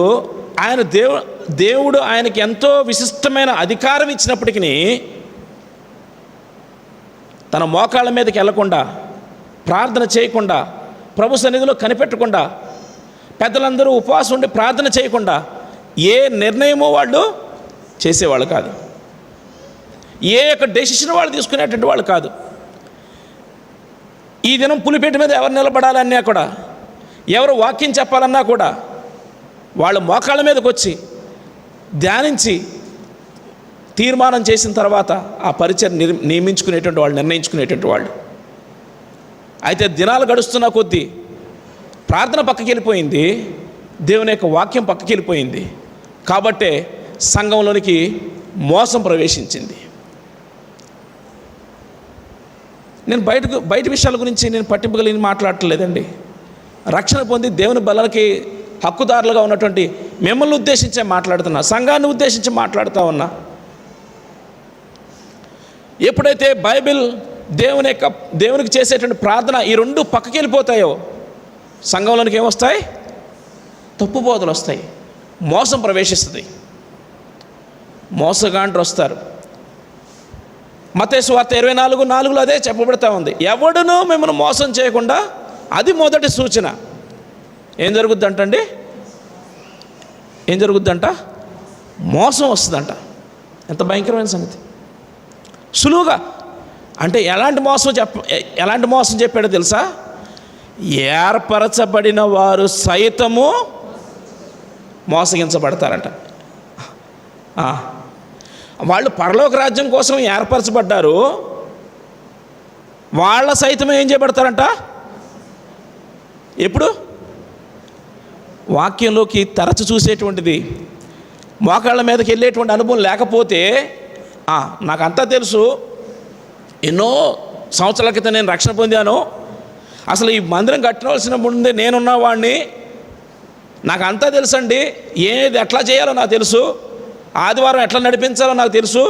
ఆయన దేవుడు ఆయనకి ఎంతో విశిష్టమైన అధికారం ఇచ్చినప్పటికీ తన మోకాళ్ళ మీదకి వెళ్లకుండా, ప్రార్థన చేయకుండా, ప్రభు సన్నిధిలో కనిపెట్టకుండా, పెద్దలందరూ ఉపవాసం ఉండి ప్రార్థన చేయకుండా ఏ నిర్ణయమో వాళ్ళు చేసేవాళ్ళు కాదు. ఏ యొక్క డెసిషన్ వాళ్ళు తీసుకునేటువంటి వాళ్ళు కాదు. ఈ దినం పులిపేట మీద ఎవరు నిలబడాలన్నా కూడా, ఎవరు వాక్యం చెప్పాలన్నా కూడా వాళ్ళు మోకాళ్ళ మీదకి వచ్చి ధ్యానించి తీర్మానం చేసిన తర్వాత ఆ పరిచయం నియమించుకునేటువంటి వాళ్ళు, నిర్ణయించుకునేటువంటి వాళ్ళు. అయితే దినాలు గడుస్తున్న కొద్దీ ప్రార్థన పక్కకి వెళ్ళిపోయింది, దేవుని యొక్క వాక్యం పక్కకి వెళ్ళిపోయింది. కాబట్టే సంఘంలోనికి మోసం ప్రవేశించింది. నేను బయట విషయాల గురించి నేను పట్టింపు కలిగి మాట్లాడట్లేదండి. రక్షణ పొంది దేవుని బలకి హక్కుదారులుగా ఉన్నటువంటి మిమ్మల్ని ఉద్దేశించే మాట్లాడుతున్నా, సంఘాన్ని ఉద్దేశించి మాట్లాడుతూ ఉన్నా. ఎప్పుడైతే బైబిల్ దేవునికి చేసేటువంటి ప్రార్థన ఈ రెండు పక్కకి వెళ్ళిపోతాయో సంఘంలోనికి ఏమొస్తాయి? తప్పుబోధలు వస్తాయి, మోసం ప్రవేశిస్తుంది, మోసగాండ్రు వస్తారు. మత్తయి సువార్త 24:4 అదే చెప్పబడుతూ ఉంది. ఎవడునూ మిమ్మల్ని మోసం చేయకుండా, అది మొదటి సూచన. ఏం జరుగుద్దంటండి? ఏం జరుగుద్దంట? మోసం వస్తుందంట. ఎంత భయంకరమైన సంగతి! సులువుగా అంటే ఎలాంటి మోసం చెప్పాడో తెలుసా? ఏర్పరచబడిన వారు సైతము మోసగించబడతారంట. వాళ్ళు పరలోక రాజ్యం కోసం ఏర్పరచబడ్డారు, వాళ్ళ సైతం ఏం చేయబడతారంట? ఎప్పుడు? వాక్యంలోకి తరచు చూసేటువంటిది, మోకాళ్ళ మీదకి వెళ్ళేటువంటి అనుభవం లేకపోతే, నాకంతా తెలుసు, ఎన్నో సంవత్సరాల క్రితం నేను రక్షణ పొందాను, అసలు ఈ మందిరం కట్టవలసిన ముందే నేనున్న వాడిని, నాకు అంతా తెలుసండి, ఏది ఎట్లా చేయాలో నాకు తెలుసు, ఆదివారం ఎట్లా నడిపించాలో నాకు తెలుసు,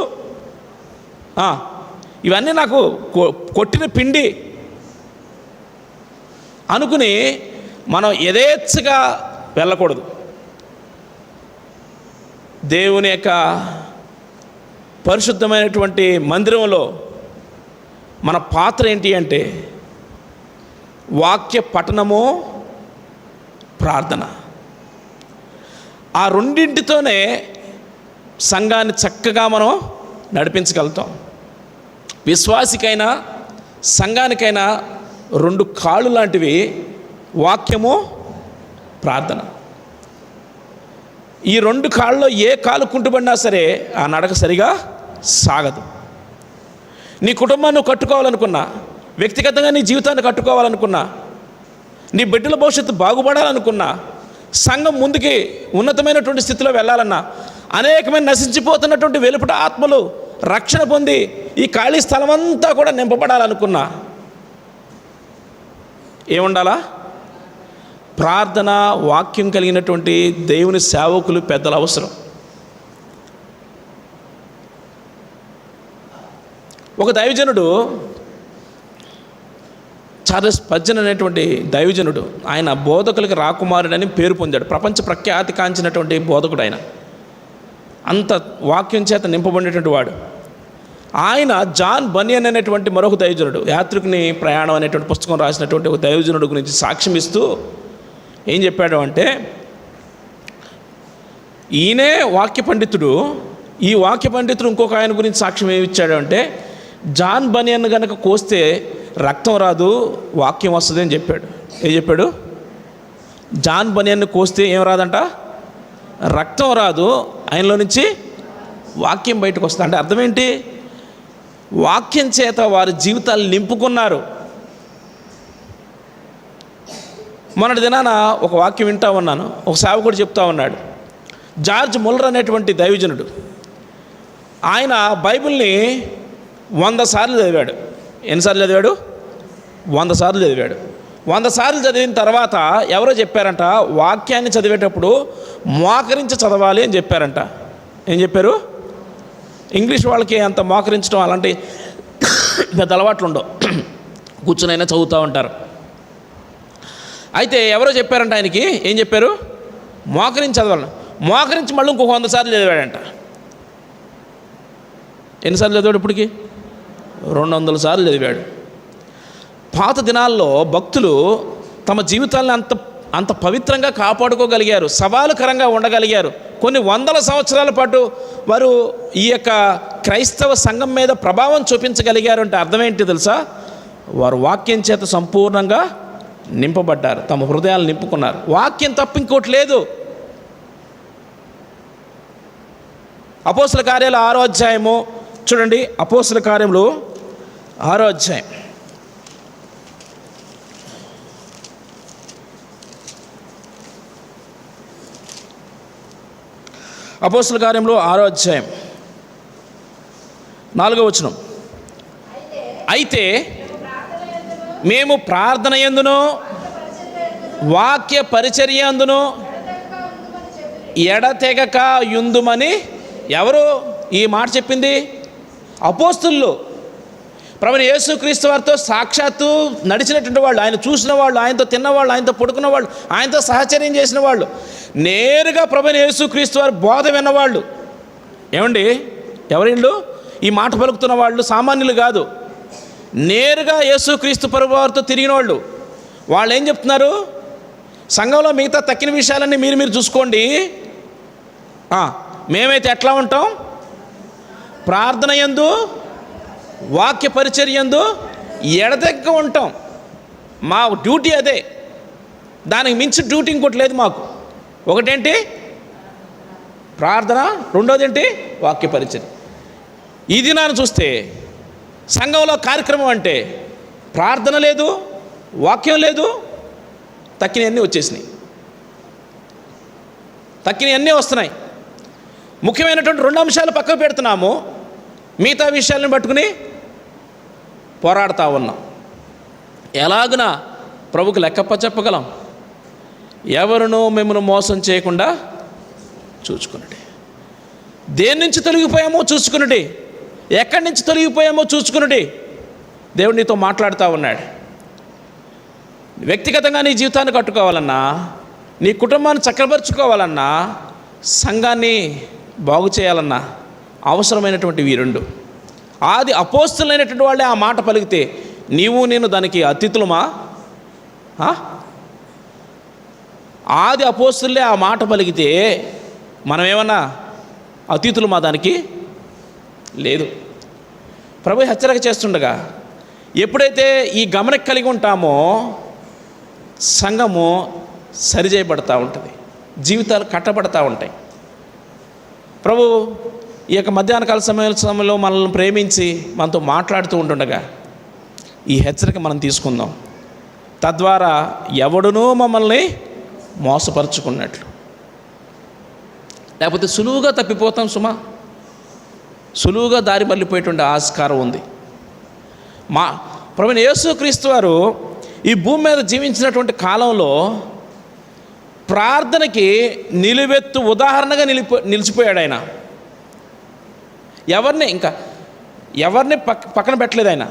ఇవన్నీ నాకు కొట్టిన పిండి అనుకుని మనం యథేచ్ఛగా వెళ్ళకూడదు. దేవుని యొక్క పరిశుద్ధమైనటువంటి మందిరంలో మన పాత్ర ఏంటి అంటే వాక్య పఠనము, ప్రార్థన. ఆ రెండింటితోనే సంఘాన్ని చక్కగా మనం నడిపించగలుగుతాం. విశ్వాసికైనా సంఘానికైనా రెండు కాళ్ళు లాంటివి వాక్యము, ప్రార్థన. ఈ రెండు కాళ్ళలో ఏ కాలు కుంటుపడినా సరే ఆ నడక సరిగా సాగదు. నీ కుటుంబాన్ని నువ్వు కట్టుకోవాలనుకున్నా, వ్యక్తిగతంగా నీ జీవితాన్ని కట్టుకోవాలనుకున్నా, నీ బిడ్డల భవిష్యత్తు బాగుపడాలనుకున్నా, సంఘం ముందుకి ఉన్నతమైనటువంటి స్థితిలో వెళ్ళాలన్నా, అనేకమైన నశించిపోతున్నటువంటి వెలుపట ఆత్మలు రక్షణ పొంది ఈ ఖాళీ స్థలం అంతా కూడా నింపబడాలనుకున్నా ఏముండాలా? ప్రార్థన, వాక్యం కలిగినటువంటి దేవుని సేవకులు, పెద్దలు అవసరం. ఒక దైవజనుడు, చార్లెస్ స్పర్జన్ అనేటువంటి దైవజనుడు, ఆయన బోధకులకి రాకుమారుడని పేరు పొందాడు. ప్రపంచ ప్రఖ్యాతి కాంచినటువంటి బోధకుడు ఆయన. అంత వాక్యం చేత నింపబడినటువంటి వాడు. ఆయన జాన్ బనియన్ అనేటువంటి మరొక దైవజనుడు, యాత్రికుని ప్రయాణం అనేటువంటి పుస్తకం రాసినటువంటి ఒక దైవజనుడు గురించి సాక్ష్యం ఇస్తూ ఏం చెప్పాడు అంటే, ఈయనే వాక్య పండితుడు, ఈ వాక్య పండితుడు ఇంకొక ఆయన గురించి సాక్ష్యం ఏమి ఇచ్చాడు అంటే, జాన్ బనియన్ కనుక కోస్తే రక్తం రాదు, వాక్యం వస్తుంది అని చెప్పాడు. ఏం చెప్పాడు? జాన్ బనియన్ కోస్తే ఏం రాదంట? రక్తం రాదు, ఆయనలో నుంచి వాక్యం బయటకు వస్తుంది. అంటే అర్థం ఏంటి? వాక్యం చేత వారి జీవితాలు నింపుకున్నారు. మొన్నటి దినాన ఒక వాక్యం వింటా ఉన్నాను. ఒక సేవకుడు చెప్తా ఉన్నాడు. జార్జ్ ముల్లర్ అనేటువంటి దైవజనుడు, ఆయన బైబిల్ని 100 సార్లు చదివాడు. ఎన్నిసార్లు చదివాడు? 100 సార్లు చదివాడు. 100 సార్లు చదివిన తర్వాత ఎవరో చెప్పారంట, వాక్యాన్ని చదివేటప్పుడు మోకరించి చదవాలి అని చెప్పారంట. ఏం చెప్పారు? ఇంగ్లీష్ వాళ్ళకి అంత మోకరించడం అలాంటి పెద్ద అలవాట్లు ఉండవు, కూర్చునైనా చదువుతూ ఉంటారు. అయితే ఎవరో చెప్పారంట ఆయనకి. ఏం చెప్పారు? మోకరించి చదవాలి. మోకరించి మళ్ళీ ఇంకొక 100 సార్లు చదివాడంట. ఎన్నిసార్లు చదివాడు? ఇప్పటికి 200 సార్లు చదివాడు. పాత దినాల్లో భక్తులు తమ జీవితాలను అంత పవిత్రంగా కాపాడుకోగలిగారు, సవాలుకరంగా ఉండగలిగారు. కొన్ని 100 సంవత్సరాల పాటు వారు ఈ యొక్క క్రైస్తవ సంఘం మీద ప్రభావం చూపించగలిగారు. అంటే అర్థం ఏంటి తెలుసా? వారు వాక్యం చేత సంపూర్ణంగా నింపబడ్డారు, తమ హృదయాలు నింపుకున్నారు. వాక్యం తప్ప ఇంకోటి లేదు. అపోస్తల కార్యాలు 6వ అధ్యాయము చూడండి. అపోస్తల కార్యములు 6వ అధ్యాయం. అపోస్తల కార్యంలో 6వ అధ్యాయం 4వ వచనం. అయితే మేము ప్రార్థన యందును వాక్య పరిచర్య యందును ఎడతెగక యుందుమని. ఎవరు ఈ మాట చెప్పింది? అపోస్తలులు. ప్రభువైన యేసుక్రీస్తు వారితో సాక్షాత్తు నడిచినటువంటి వాళ్ళు, ఆయన చూసిన వాళ్ళు, ఆయనతో తిన్నవాళ్ళు, ఆయనతో పడుకున్న వాళ్ళు, ఆయనతో సహచర్యం చేసిన వాళ్ళు, నేరుగా ప్రభువైన యేసుక్రీస్తు వారి బోధ విన్నవాళ్ళు. ఏమండి, ఎవరిళ్ళు? ఈ మాట పలుకుతున్న వాళ్ళు సామాన్యులు కాదు. నేరుగా యేసుక్రీస్తు ప్రభువారితో తిరిగిన వాళ్ళు. వాళ్ళు ఏం చెప్తున్నారు? సంఘంలో మిగతా తక్కిన విషయాలన్నీ మీరు చూసుకోండి, మేమైతే ఎట్లా ఉంటాం? ప్రార్థన యందు వాక్య పరిచర్య యందు ఎడతెగక ఉంటాం. మా డ్యూటీ అదే, దానికి మించి డ్యూటీ ఇంకోటి లేదు మాకు. ఒకటేంటి? ప్రార్థన, రెండోది ఏంటి? వాక్య పరిచర్య. ఇది నాన్న చూస్తే సంఘంలో కార్యక్రమం అంటే ప్రార్థన లేదు, వాక్యం లేదు, తక్కినవన్నీ వచ్చేసినాయి. తక్కినవన్నీ వస్తున్నాయి. ముఖ్యమైనటువంటి 2 అంశాలు పక్కకు పెడుతున్నాము, మిగతా విషయాలను పట్టుకుని పోరాడుతూ ఉన్నాం. ఎలాగునా ప్రభుకు లెక్కప్ప చెప్పగలం? ఎవరినో మిమ్మల్ని మోసం చేయకుండా చూసుకున్నది. దేని నుంచి తొలగిపోయామో చూసుకున్నది, ఎక్కడి నుంచి తొలగిపోయామో చూసుకున్నది. దేవుడు నీతో మాట్లాడుతూ ఉన్నాడు. వ్యక్తిగతంగా నీ జీవితాన్ని కట్టుకోవాలన్నా, నీ కుటుంబాన్ని చక్కబరుచుకోవాలన్నా, సంఘాన్ని బాగు చేయాలన్నా అవసరమైనటువంటివి 2. ఆది అపోస్తులైనటువంటి వాళ్ళే ఆ మాట పలికితే నీవు నేను దానికి అతిథులమా? ఆది అపోస్తులే ఆ మాట పలికితే మనం ఏమన్నా అతిథులమా? దానికి లేదు. ప్రభు హెచ్చరిక చేస్తుండగా ఎప్పుడైతే ఈ గమనిక కలిగి ఉంటామో సంఘము సరిచేయబడతా ఉంటుంది, జీవితాలు కట్టబడతా ఉంటాయి. ప్రభు ఈ యొక్క మధ్యాహ్నకాల సమయంలో మనల్ని ప్రేమించి మనతో మాట్లాడుతూ ఉంటుండగా ఈ హెచ్చరిక మనం తీసుకుందాం. తద్వారా ఎవడునూ మమ్మల్ని మోసపరుచుకున్నట్లు, లేకపోతే సులువుగా తప్పిపోతాం సుమా, సులువుగా దారి మళ్ళీపోయేటువంటి ఆస్కారం ఉంది. మా ప్రభువైన యేసుక్రీస్తు వారు ఈ భూమి మీద జీవించినటువంటి కాలంలో ప్రార్థనకి నిలువెత్తు ఉదాహరణగా నిలిచిపోయాడు ఆయన. ఎవరిని పక్కన పెట్టలేదు ఆయన.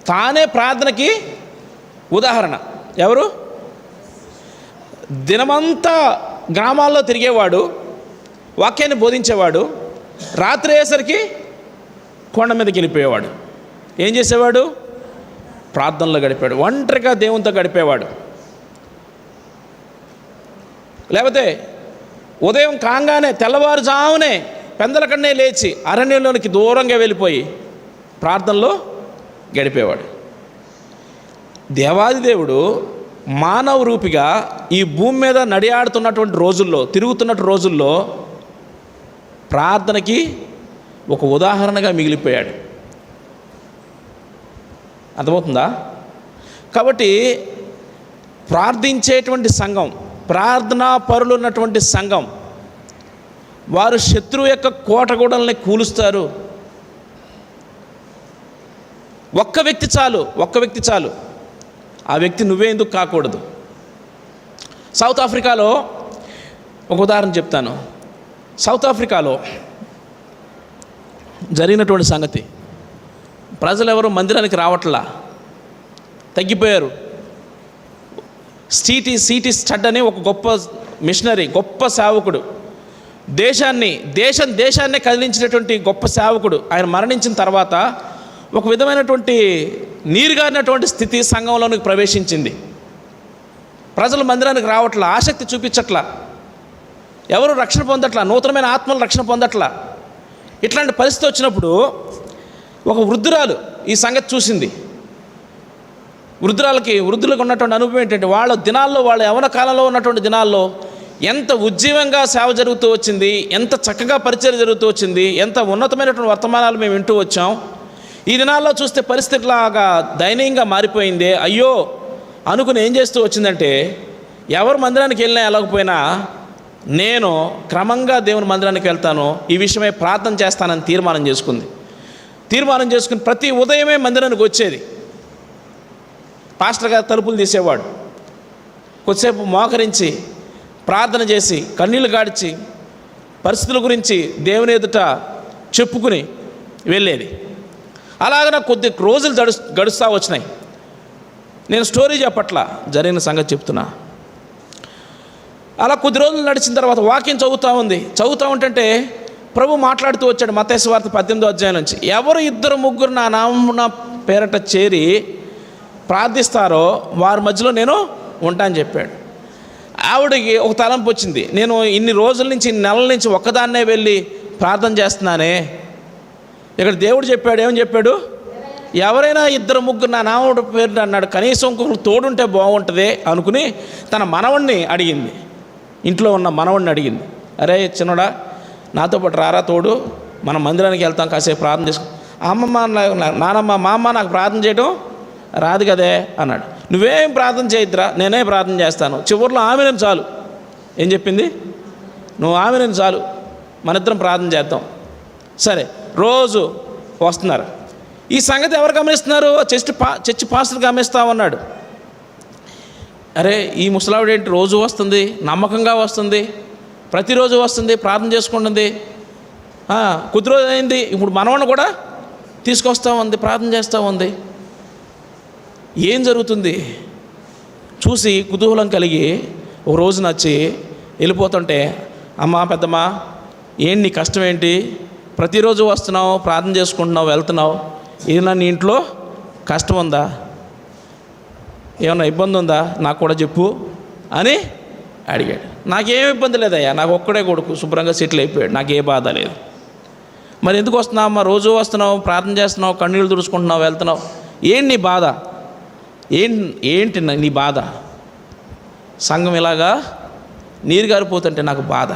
తానే ప్రార్థనకి ఉదాహరణ. ఎవరు? దినమంతా గ్రామాల్లో తిరిగేవాడు, వాక్యాన్ని బోధించేవాడు, రాత్రి అయ్యేసరికి కొండ మీదకి వెళ్ళిపోయేవాడు. ఏం చేసేవాడు? ప్రార్థనలో గడిపాడు, ఒంటరిగా దేవునితో గడిపేవాడు. లేకపోతే ఉదయం కాగానే తెల్లవారుజామునే పెందలకన్నే లేచి అరణ్యంలోనికి దూరంగా వెళ్ళిపోయి ప్రార్థనలో గడిపేవాడు. దేవాది దేవుడు మానవ రూపిగా ఈ భూమి మీద నడియాడుతున్నటువంటి రోజుల్లో, తిరుగుతున్నటువంటి రోజుల్లో ప్రార్థనకి ఒక ఉదాహరణగా మిగిలిపోయాడు. అర్థమవుతుందా? కాబట్టి ప్రార్థించేటువంటి సంఘం, ప్రార్థనా పరులు ఉన్నటువంటి సంఘం, వారు శత్రువు యొక్క కోటగూడల్ని కూలుస్తారు. ఒక్క వ్యక్తి చాలు. ఆ వ్యక్తి నువ్వే ఎందుకు కాకూడదు? సౌత్ ఆఫ్రికాలో ఒక ఉదాహరణ చెప్తాను. సౌత్ ఆఫ్రికాలో జరిగినటువంటి సంగతి, ప్రజలు ఎవరు మందిరానికి రావట్లా, తగ్గిపోయారు. సిటీ స్టడ్ అని ఒక గొప్ప మిషనరీ, గొప్ప సేవకుడు, దేశాన్నే కదిలించినటువంటి గొప్ప సేవకుడు, ఆయన మరణించిన తర్వాత ఒక విధమైనటువంటి నీరుగారినటువంటి స్థితి సంఘంలోనికి ప్రవేశించింది. ప్రజలు మందిరానికి రావట్లా, ఆసక్తి చూపించట్లా, ఎవరు రక్షణ పొందట్లా, నూతనమైన ఆత్మలు రక్షణ పొందట్లా. ఇట్లాంటి పరిస్థితి వచ్చినప్పుడు ఒక వృద్ధురాలు ఈ సంగతి చూసింది. వృద్ధులకు ఉన్నటువంటి అనుభవం ఏంటంటే, వాళ్ళ యవ్వన కాలంలో ఉన్నటువంటి దినాల్లో ఎంత ఉజ్జీవంగా సేవ జరుగుతూ వచ్చింది, ఎంత చక్కగా పరిచయం జరుగుతూ వచ్చింది, ఎంత ఉన్నతమైనటువంటి వర్తమానాలు మేము వింటూ వచ్చాం. ఈ దినాల్లో చూస్తే పరిస్థితిలాగా దయనీయంగా మారిపోయింది. అయ్యో అనుకుని ఏం చేస్తూ వచ్చిందంటే, ఎవరు మందిరానికి వెళ్ళినా వెళ్ళకపోయినా నేను క్రమంగా దేవుని మందిరానికి వెళ్తాను, ఈ విషయమై ప్రార్థన చేస్తానని తీర్మానం చేసుకుని ప్రతి ఉదయమే మందిరానికి వచ్చేది. పాస్టర్ గారు తలుపులు తీసేవాడు, కొద్దిసేపు మోకరించి ప్రార్థన చేసి కన్నీళ్లు గాడిచి పరిస్థితుల గురించి దేవుని ఎదుట చెప్పుకుని వెళ్ళేది. అలాగ కొద్ది రోజులు గడుస్తూ వచ్చినాయి. నేను స్టోరీ చెప్పట్లా, జరిగిన సంగతి చెప్తున్నా. అలా కొద్ది రోజులు నడిచిన తర్వాత వాక్యం చదువుతూ ఉంటే ప్రభు మాట్లాడుతూ వచ్చాడు. మత్తయి సువార్త 18వ అధ్యాయం నుంచి, ఎవరు 2-3 నా నామమున పేరట చేరి ప్రార్థిస్తారో వారి మధ్యలో నేను ఉంటానని చెప్పాడు. ఆవిడకి ఒక తలంపు వచ్చింది, నేను ఇన్ని రోజుల నుంచి, ఇన్ని నెలల నుంచి ఒక్కదాన్నే వెళ్ళి ప్రార్థన చేస్తున్నానే, ఇక్కడ దేవుడు చెప్పాడు, ఏమని చెప్పాడు? ఎవరైనా 2-3 నా నామమున పేరు అన్నాడు, కనీసం ఇంకొకరు తోడుంటే బాగుంటుంది అనుకుని తన మనవణ్ణి అడిగింది. ఇంట్లో ఉన్న మనవణ్ణి అడిగింది, అరే చిన్నడా నాతో పాటు రారా తోడు, మనం మందిరానికి వెళ్తాం, కాసేపు ప్రార్థన చేసుకో. అమ్మమ్మ, నానమ్మ, మా అమ్మ నాకు ప్రార్థన చేయడం రాదు కదే అన్నాడు. నువ్వేం ప్రార్థన చేయొద్దురా, నేనే ప్రార్థన చేస్తాను. చివరిలో ఆమెను చాలు. ఏం చెప్పింది? నువ్వు ఆమెను చాలు, మన ఇద్దరం ప్రార్థన చేద్దాం. సరే, రోజు వస్తున్నారు. ఈ సంగతి ఎవరు గమనిస్తున్నారు? చర్చి పాస్టర్ గమనిస్తా ఉన్నాడు. అరే ఈ ముసలావిడ ఏంటి రోజు వస్తుంది, నమ్మకంగా వస్తుంది, ప్రతిరోజు వస్తుంది, ప్రార్థన చేసుకుంటుంది, కొద్ది రోజు అయింది, ఇప్పుడు మనవన్న కూడా తీసుకొస్తూ ఉంది, ప్రార్థన చేస్తూ ఉంది. ఏం జరుగుతుంది చూసి కుతూహలం కలిగి ఒక రోజు నచ్చి వెళ్ళిపోతుంటే, అమ్మ పెద్దమ్మ ఏంటి నీ కష్టం ఏంటి, ప్రతిరోజు వస్తున్నావు, ప్రార్థన చేసుకుంటున్నావు, వెళ్తున్నావు, ఏదైనా నీ ఇంట్లో కష్టం ఉందా, ఏమన్నా ఇబ్బంది ఉందా, నాకు కూడా చెప్పు అని అడిగాడు. నాకేం ఇబ్బంది లేదయ్యా, నాకు ఒక్కడే కొడుకు శుభ్రంగా సెటిల్ అయిపోయాడు, నాకు ఏ బాధ లేదు. మరి ఎందుకు వస్తున్నావు అమ్మా, రోజు వస్తున్నావు, ప్రార్థన చేస్తున్నావు, కన్నీళ్ళు తుడుచుకుంటున్నావు, వెళ్తున్నావు, ఏంటి నీ బాధ, ఏంటి నీ బాధ? సంఘం ఇలాగా నీరు గారిపోతుంటే నాకు బాధ,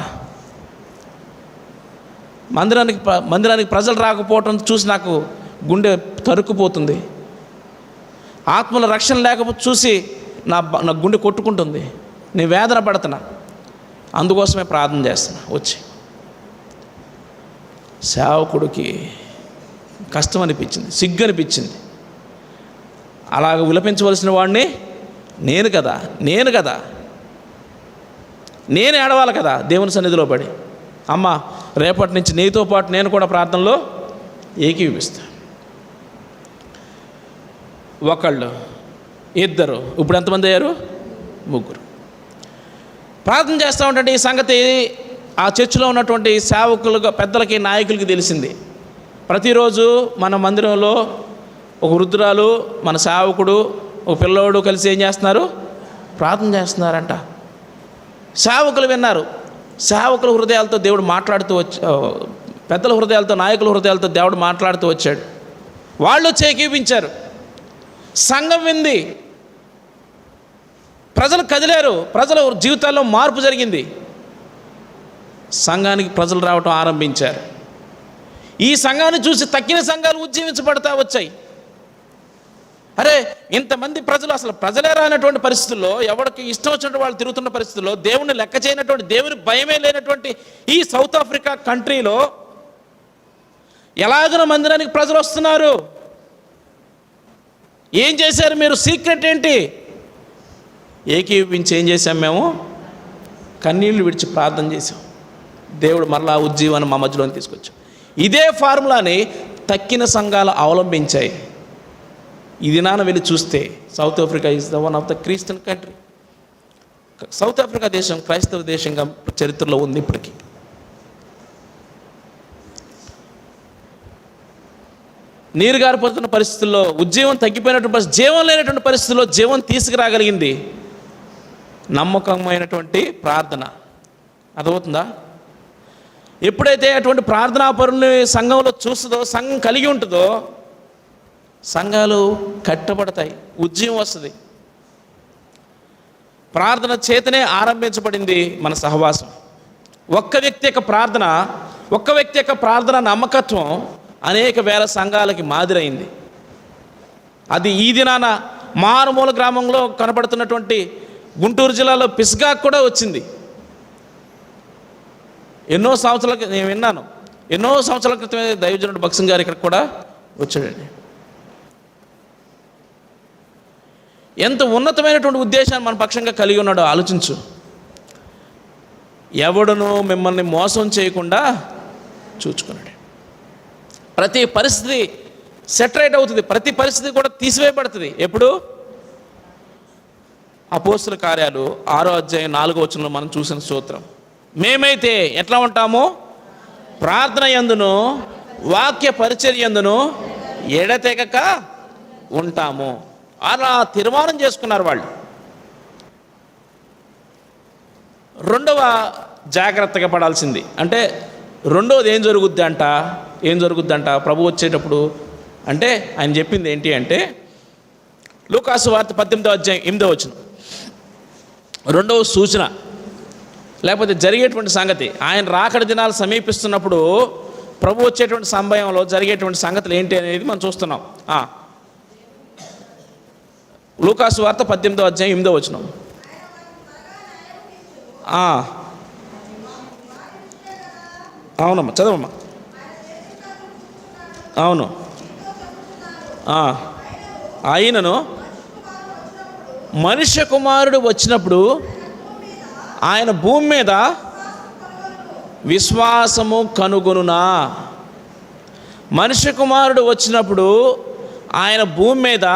మందిరానికి ప్రజలు రాకపోవటం చూసి నాకు గుండె తరుక్కుపోతుంది, ఆత్మల రక్షణ లేకపోతే చూసి నా గుండె కొట్టుకుంటుంది, నేను వేదన పడుతున్నా, అందుకోసమే ప్రార్థన చేస్తున్నా. వచ్చి సేవకుడికి కష్టం అనిపించింది, సిగ్గు అనిపించింది. అలాగ విలపించవలసిన వాడిని నేను కదా, నేను ఏడవాలి కదా దేవుని సన్నిధిలో పడి. అమ్మ, రేపటి నుంచి నీతో పాటు నేను కూడా ప్రార్థనలో ఏకీవిస్తాను. ఒకళ్ళు, ఇద్దరు, ఇప్పుడు ఎంతమంది అయ్యారు? ముగ్గురు. ప్రార్థన చేస్తూ ఉంటే ఈ సంగతి ఆ చర్చిలో ఉన్నటువంటి సేవకులుగా పెద్దలకి, నాయకులకి తెలిసింది. ప్రతిరోజు మన మందిరంలో ఒక వృద్ధురాలు, మన సేవకుడు, ఒక పిల్లోడు కలిసి ఏం చేస్తున్నారు? ప్రార్థన చేస్తున్నారంట. సేవకులు విన్నారు. సేవకుల హృదయాలతో దేవుడు మాట్లాడుతూ పెద్దల హృదయాలతో, నాయకుల హృదయాలతో దేవుడు మాట్లాడుతూ వచ్చాడు. వాళ్ళు చేకీపించారు, సంఘం వింది, ప్రజలు కదిలారు, ప్రజల జీవితాల్లో మార్పు జరిగింది, సంఘానికి ప్రజలు రావటం ఆరంభించారు. ఈ సంఘాన్ని చూసి తక్కిన సంఘాలు ఉజ్జీవించబడతా వచ్చాయి. అరే, ఇంతమంది ప్రజలు, అసలు ప్రజలే రానటువంటి పరిస్థితుల్లో, ఎవరికి ఇష్టం వచ్చినట్టు వాళ్ళు తిరుగుతున్న పరిస్థితుల్లో, దేవుని లెక్క చేయనటువంటి, దేవుని భయమే లేనటువంటి ఈ సౌత్ ఆఫ్రికా కంట్రీలో ఎలాగన మందిరానికి ప్రజలు వస్తున్నారు? ఏం చేశారు మీరు? సీక్రెట్ ఏంటి? ఏకీవించి ఏం చేశాం మేము? కన్నీళ్లు విడిచి ప్రార్థన చేశాం. దేవుడు మరలా ఉజ్జీవాన్ని మా మధ్యలోకి తీసుకొచ్చాం. ఇదే ఫార్ములాని తక్కిన సంఘాలు అవలంబించాయి. ఇది నాన్న వెళ్ళి చూస్తే south Africa is the one of the Christian country. South Africa దేశం క్రైస్తవ దేశంగా చరిత్రలో ఉంది. ఇప్పటికీ నీరు గారిపోతున్న పరిస్థితుల్లో, ఉజ్జీవం తగ్గిపోయినటువంటి పరిస్థితి, జీవం లేనటువంటి పరిస్థితుల్లో జీవం తీసుకురాగలిగింది నమ్మకమైనటువంటి ప్రార్థన. అర్థమవుతుందా? ఎప్పుడైతే అటువంటి ప్రార్థనా పరుల్ని సంఘంలో చూస్తుందో, సంఘం కలిగి ఉంటుందో, సంఘాలు కట్టబడతాయి, ఉజ్జీవం వస్తుంది. ప్రార్థన చేతనే ఆరంభించబడింది మన సహవాసం. ఒక్క వ్యక్తి యొక్క ప్రార్థన నమ్మకత్వం అనేక వేల సంఘాలకి మాదిరైంది. అది ఈ దినాన మారుమూల గ్రామంలో కనబడుతున్నటువంటి గుంటూరు జిల్లాలో పిస్గాకు కూడా వచ్చింది. ఎన్నో సంవత్సరాల నేను విన్నాను, ఎన్నో సంవత్సరాల క్రితమే దైవజనుడు భక్సింగ్ గారు ఇక్కడ కూడా వచ్చాడండి. ఎంత ఉన్నతమైనటువంటి ఉద్దేశాన్ని మన పక్షంగా కలిగి ఉన్నాడో ఆలోచించు. ఎవడును మిమ్మల్ని మోసం చేయకుండా చూచుకున్నాడు. ప్రతి పరిస్థితి సెటరేట్ అవుతుంది, ప్రతి పరిస్థితి కూడా తీసివేయబడుతుంది. ఎప్పుడు? అపోస్తుల కార్యాలు 6వ అధ్యాయం 4వ వచనంలో మనం చూసిన సూత్రం. మేమైతే ఎట్లా ఉంటామో ప్రార్థన యందును వాక్య పరిచర్య యందును ఎడతెగక ఉంటాము. అలా తీర్మానం చేసుకున్నారు వాళ్ళు. రెండవ జాగ్రత్తగా పడాల్సింది అంటే, రెండవది ఏం జరుగుద్దంట ప్రభు వచ్చేటప్పుడు అంటే ఆయన చెప్పింది ఏంటి అంటే, లూకాసు వార్త 18వ అధ్యాయం 8వ వచనం, రెండవ సూచన లేకపోతే జరిగేటువంటి సంగతి. ఆయన రాకడ దినాలు సమీపిస్తున్నప్పుడు ప్రభు వచ్చేటువంటి సమయంలో జరిగేటువంటి సంగతులు ఏంటి అనేది మనం చూస్తున్నాం. లూకాసు వార్త 18వ అధ్యాయం 8వ వచనం. అవునమ్మా, చదవమ్మా. అవును. ఆయనను మనుష్య కుమారుడు వచ్చినప్పుడు ఆయన భూమి మీద విశ్వాసము కనుగొనునా? మనుష్య కుమారుడు వచ్చినప్పుడు ఆయన భూమి మీద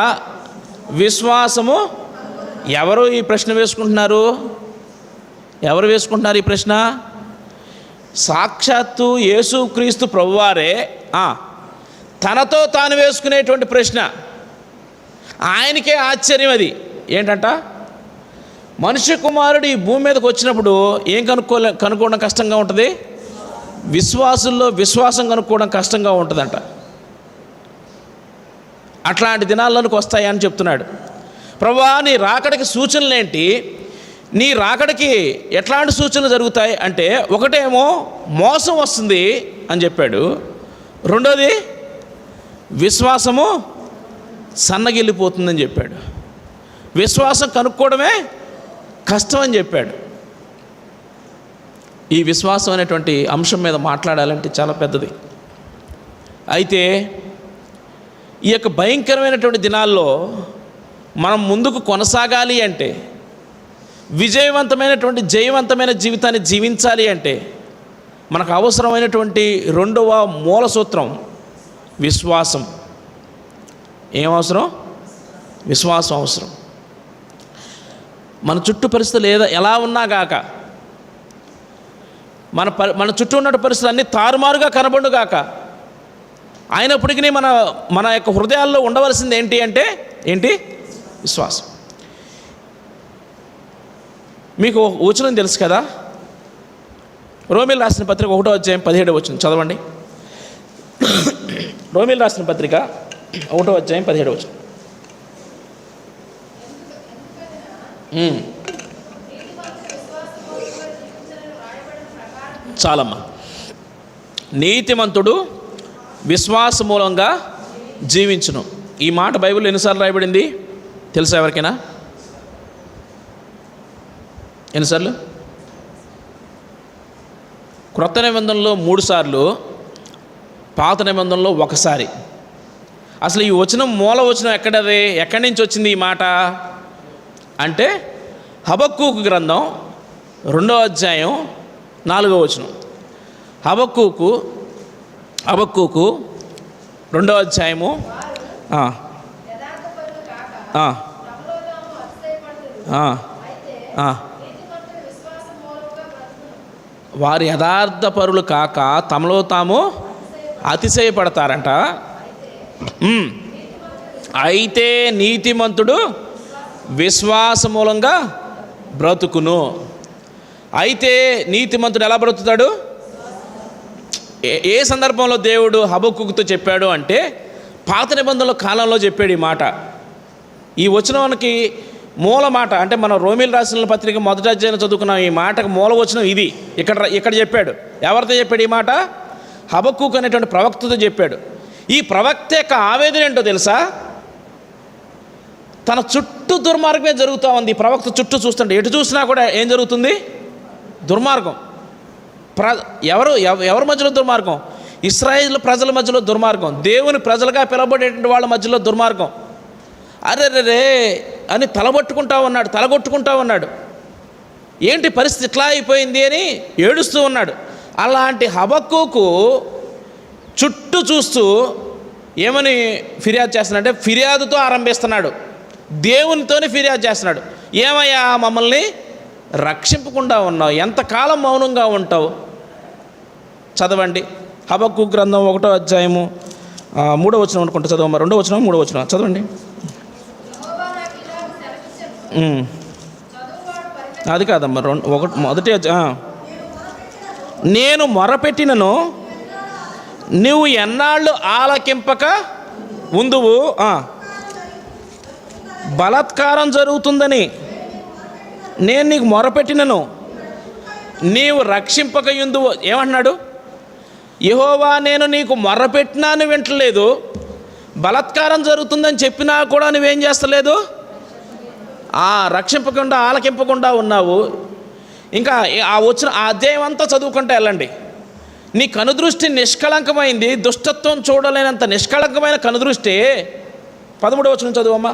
విశ్వాసము, ఎవరు ఈ ప్రశ్న వేసుకుంటున్నారు? ఎవరు వేసుకుంటున్నారు ఈ ప్రశ్న? సాక్షాత్తు యేసుక్రీస్తు ప్రభువారే తనతో తాను వేసుకునేటువంటి ప్రశ్న. ఆయనకే ఆశ్చర్యం అది. ఏంటంట? మనుష్య కుమారుడు ఈ భూమి మీదకి వచ్చినప్పుడు ఏం కనుక్కోవడం కష్టంగా ఉంటుంది? విశ్వాసుల్లో విశ్వాసం కనుక్కోవడం కష్టంగా ఉంటుందంట. అట్లాంటి దినాల్లోనికి వస్తాయని చెప్తున్నాడు. ప్రభువా, నీ రాకడికి సూచనలు ఏంటి? నీ రాకడికి ఎట్లాంటి సూచనలు జరుగుతాయి అంటే, ఒకటేమో మోసం వస్తుంది అని చెప్పాడు. రెండోది విశ్వాసము సన్నగిల్లిపోతుందని చెప్పాడు. విశ్వాసం కనుక్కోవడమే కష్టం అని చెప్పాడు. ఈ విశ్వాసం అనేటువంటి అంశం మీద మాట్లాడాలంటే చాలా పెద్దది. అయితే ఈ యొక్క భయంకరమైనటువంటి దినాల్లో మనం ముందుకు కొనసాగాలి అంటే, జయవంతమైన జీవితాన్ని జీవించాలి అంటే మనకు అవసరమైనటువంటి రెండవ మూల సూత్రం విశ్వాసం. ఏం అవసరం? విశ్వాసం అవసరం. మన చుట్టూ పరిస్థితులు ఎలా ఉన్నా గాక, మన చుట్టూ ఉన్న పరిస్థితులు అన్నీ తారుమారుగా కనబడు గాక, అయినప్పటికీ మన యొక్క హృదయాల్లో ఉండవలసింది ఏంటి అంటే విశ్వాసం. మీకు వచనం తెలుసు కదా, రోమీలు రాసిన పత్రిక 1వ అధ్యాయం 17వ వచనం చదవండి. రోమీలు రాసిన పత్రిక 1వ అధ్యాయం 17వ వచనం. చాలమ్మా. నీతిమంతుడు విశ్వాస మూలంగా జీవించును. ఈ మాట బైబిల్లో ఎన్నిసార్లు రాయబడింది తెలుసా ఎవరికైనా? ఎన్నిసార్లు? క్రొత్త నిబంధనలో 3 సార్లు, పాత నిబంధనలో 1 సారి. అసలు ఈ వచనం మూల వచనం ఎక్కడి నుంచి వచ్చింది ఈ మాట అంటే, హబక్కూకు గ్రంథం 2వ అధ్యాయం 4వ వచనం. హబక్కూకు 2వ అధ్యాయము వారు యథార్థపరులు కాక తమలో తాము అతిశయపడతారంట. అయితే నీతిమంతుడు విశ్వాస మూలంగా బ్రతుకును. అయితే నీతిమంతుడు ఎలా బ్రతుకుతాడు? ఏ సందర్భంలో దేవుడు హబక్కూకుతో చెప్పాడు అంటే, పాత నిబంధనల కాలంలో చెప్పాడు ఈ మాట. ఈ వచనానికి మూల మాట అంటే మనం రోమీలు రాసిన పత్రిక 1వ అధ్యాయం చదువుకున్నాం. ఈ మాటకు మూల వచనం ఇది. ఇక్కడ చెప్పాడు. ఎవరితో చెప్పాడు ఈ మాట? హబక్కూకు అనేటువంటి ప్రవక్తతో చెప్పాడు. ఈ ప్రవక్త యొక్క ఆవేదన ఏంటో తెలుసా? తన చుట్టూ దుర్మార్గమే జరుగుతూ ఉంది. ఈ ప్రవక్త చుట్టూ చూస్తుంటే ఎటు చూసినా కూడా ఏం జరుగుతుంది? దుర్మార్గం. ఎవరి మధ్యలో దుర్మార్గం? ఇశ్రాయేలు ప్రజల మధ్యలో దుర్మార్గం. దేవుని ప్రజలుగా పిలవబడేటువంటి వాళ్ళ మధ్యలో దుర్మార్గం. అరెరే అని తలగొట్టుకుంటా ఉన్నాడు. ఏంటి పరిస్థితి ఇట్లా అయిపోయింది అని ఏడుస్తూ ఉన్నాడు. అలాంటి హబక్కూకు చుట్టూ చూస్తూ ఏమని ఫిర్యాదు చేస్తున్నాడంటే, ఫిర్యాదుతో ఆరంభిస్తున్నాడు. దేవునితోనే ఫిర్యాదు చేస్తున్నాడు. ఏమయ్యా, మమ్మల్ని రక్షింపకుండా ఉన్నావు, ఎంతకాలం మౌనంగా ఉంటావు? చదవండి. హబక్కూకు గ్రంథం 1వ అధ్యాయము 3వ వచనం అనుకుంటా చదవమ్మా. 2వ వచనం 3వ వచనం చదవండి. అది కాదమ్మా, మొదటి నేను మొరపెట్టినను నువ్వు ఎన్నాళ్ళు ఆలకింపక ఉందువు, బలాత్కారం జరుగుతుందని నేను నీకు మొరపెట్టినను నీవు రక్షింపక ఉందువు. ఏమంటున్నాడు? యెహోవా నేను నీకు మొరపెట్టినా నువ్వు వింటలేదు, బలాత్కారం జరుగుతుందని చెప్పినా కూడా నువ్వేం చేస్తలేదు, రక్షింపకుండా ఆలకింపకుండా ఉన్నావు. ఇంకా వచ్చిన ఆ అధ్యాయం అంతా చదువుకుంటే వెళ్ళండి. నీ కనుదృష్టి నిష్కళంకమైంది, దుష్టత్వం చూడలేనంత నిష్కళంకమైన కనుదృష్టి. 13వ వచనం చదువమ్మా.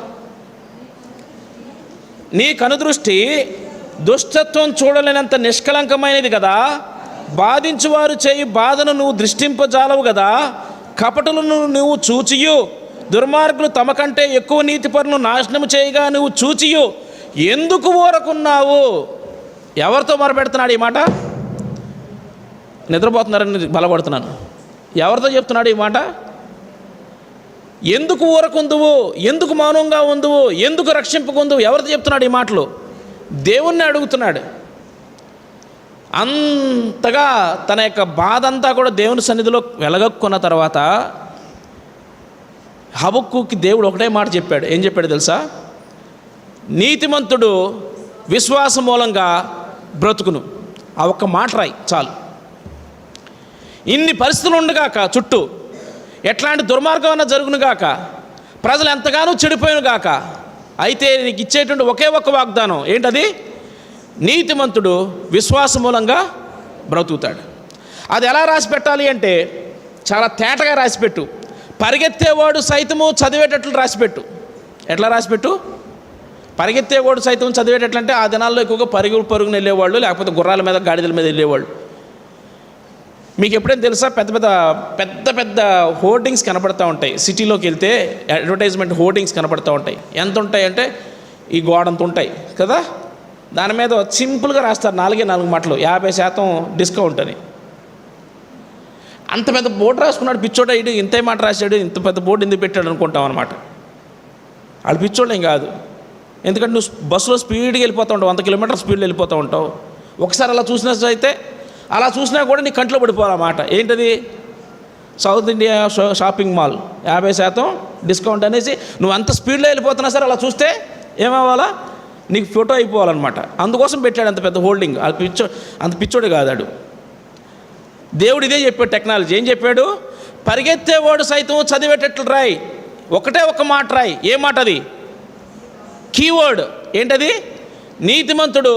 నీ కనుదృష్టి దుష్టత్వం చూడలేనంత నిష్కళంకమైనది కదా, బాధించువారు చేయి బాధను నువ్వు దృష్టింపజాలవు కదా, కపటులను నువ్వు చూచియు దుర్మార్గులు తమ కంటే ఎక్కువ నీతిపరులను నాశనం చేయగా నువ్వు చూచియు ఎందుకు ఊరకున్నావు? ఎవరితో మొరపెడుతున్నాడు ఈ మాట? నిద్రపోతున్నారని బలపడుతున్నాను. ఎవరితో చెప్తున్నాడు ఈ మాట? ఎందుకు ఊరకుందువు, ఎందుకు మౌనంగా ఉందువు, ఎందుకు రక్షింపకుందువు, ఎవరితో చెప్తున్నాడు ఈ మాటలు? దేవుణ్ణి అడుగుతున్నాడు. అంతగా తన యొక్క బాధ అంతా కూడా దేవుని సన్నిధిలో వెలగక్కున్న తర్వాత హబక్కూకి దేవుడు ఒకటే మాట చెప్పాడు. ఏం చెప్పాడు తెలుసా? నీతిమంతుడు విశ్వాసం మూలంగా బ్రతుకును. ఆ ఒక్క మాట రాయి చాలు. ఇన్ని పరిస్థితులు ఉండగాక, చుట్టూ ఎట్లాంటి దుర్మార్గం అన్నా జరుగునుగాక, ప్రజలు ఎంతగానో చెడిపోయినగాక, అయితే నీకు ఇచ్చేటువంటి ఒకే ఒక్క వాగ్దానం ఏంటది? నీతిమంతుడు విశ్వాస మూలంగా బ్రతుకుతాడు. అది ఎలా రాసి పెట్టాలి అంటే చాలా తేటగా రాసిపెట్టు. పరిగెత్తేవాడు సైతము చదివేటట్లు రాసిపెట్టు. ఎట్లా రాసిపెట్టు? పరిగెత్తేవాడు సైతం చదివేటట్లు అంటే ఆ దినాల్లో ఎక్కువగా పరుగున వెళ్ళేవాళ్ళు, లేకపోతే గుర్రాల మీద గాడిదల మీద వెళ్ళేవాళ్ళు. మీకు ఎప్పుడైనా తెలుసా, పెద్ద పెద్ద హోర్డింగ్స్ కనపడుతూ ఉంటాయి. సిటీలోకి వెళ్తే అడ్వర్టైజ్మెంట్ హోర్డింగ్స్ కనపడుతూ ఉంటాయి. ఎంత ఉంటాయి అంటే ఈ గోడంత ఉంటాయి కదా. దాని మీద సింపుల్గా రాస్తారు 4 మాటలు, 50% డిస్కౌంట్ అని. అంత పెద్ద బోర్డు రాసుకున్నాడు పిచ్చోడు. ఇటు ఇంతే మాట రాశాడు, ఇంత పెద్ద బోర్డు ఎందుకు పెట్టాడు అనుకుంటాం అనమాట. వాళ్ళు పిచ్చోళ్ళు ఏం కాదు. ఎందుకంటే నువ్వు బస్సులో స్పీడ్గా వెళ్ళిపోతూ ఉంటావు, 100 కిలోమీటర్ల స్పీడ్లో వెళ్ళిపోతూ ఉంటావు. ఒకసారి అలా చూసినట్లయితే, అలా చూసినా కూడా నీ కంట్లో పడిపోవాలన్నమాట. ఏంటది? South India shopping mall 50% discount అనేసి నువ్వు అంత స్పీడ్లో వెళ్ళిపోతున్నా సరే అలా చూస్తే ఏమవ్వాలా? నీకు ఫోటో అయిపోవాలన్నమాట. అందుకోసం పెట్టాడు అంత పెద్ద హోల్డింగ్. అంత పిచ్చోడు కాదాడు. దేవుడు ఇదే చెప్పాడు టెక్నాలజీ. ఏం చెప్పాడు? పరిగెత్తేవాడు సైతం చదివేటట్లు రాయి. ఒకటే ఒక మాట రాయి. ఏ మాట అది? కీవర్డ్ ఏంటది? నీతిమంతుడు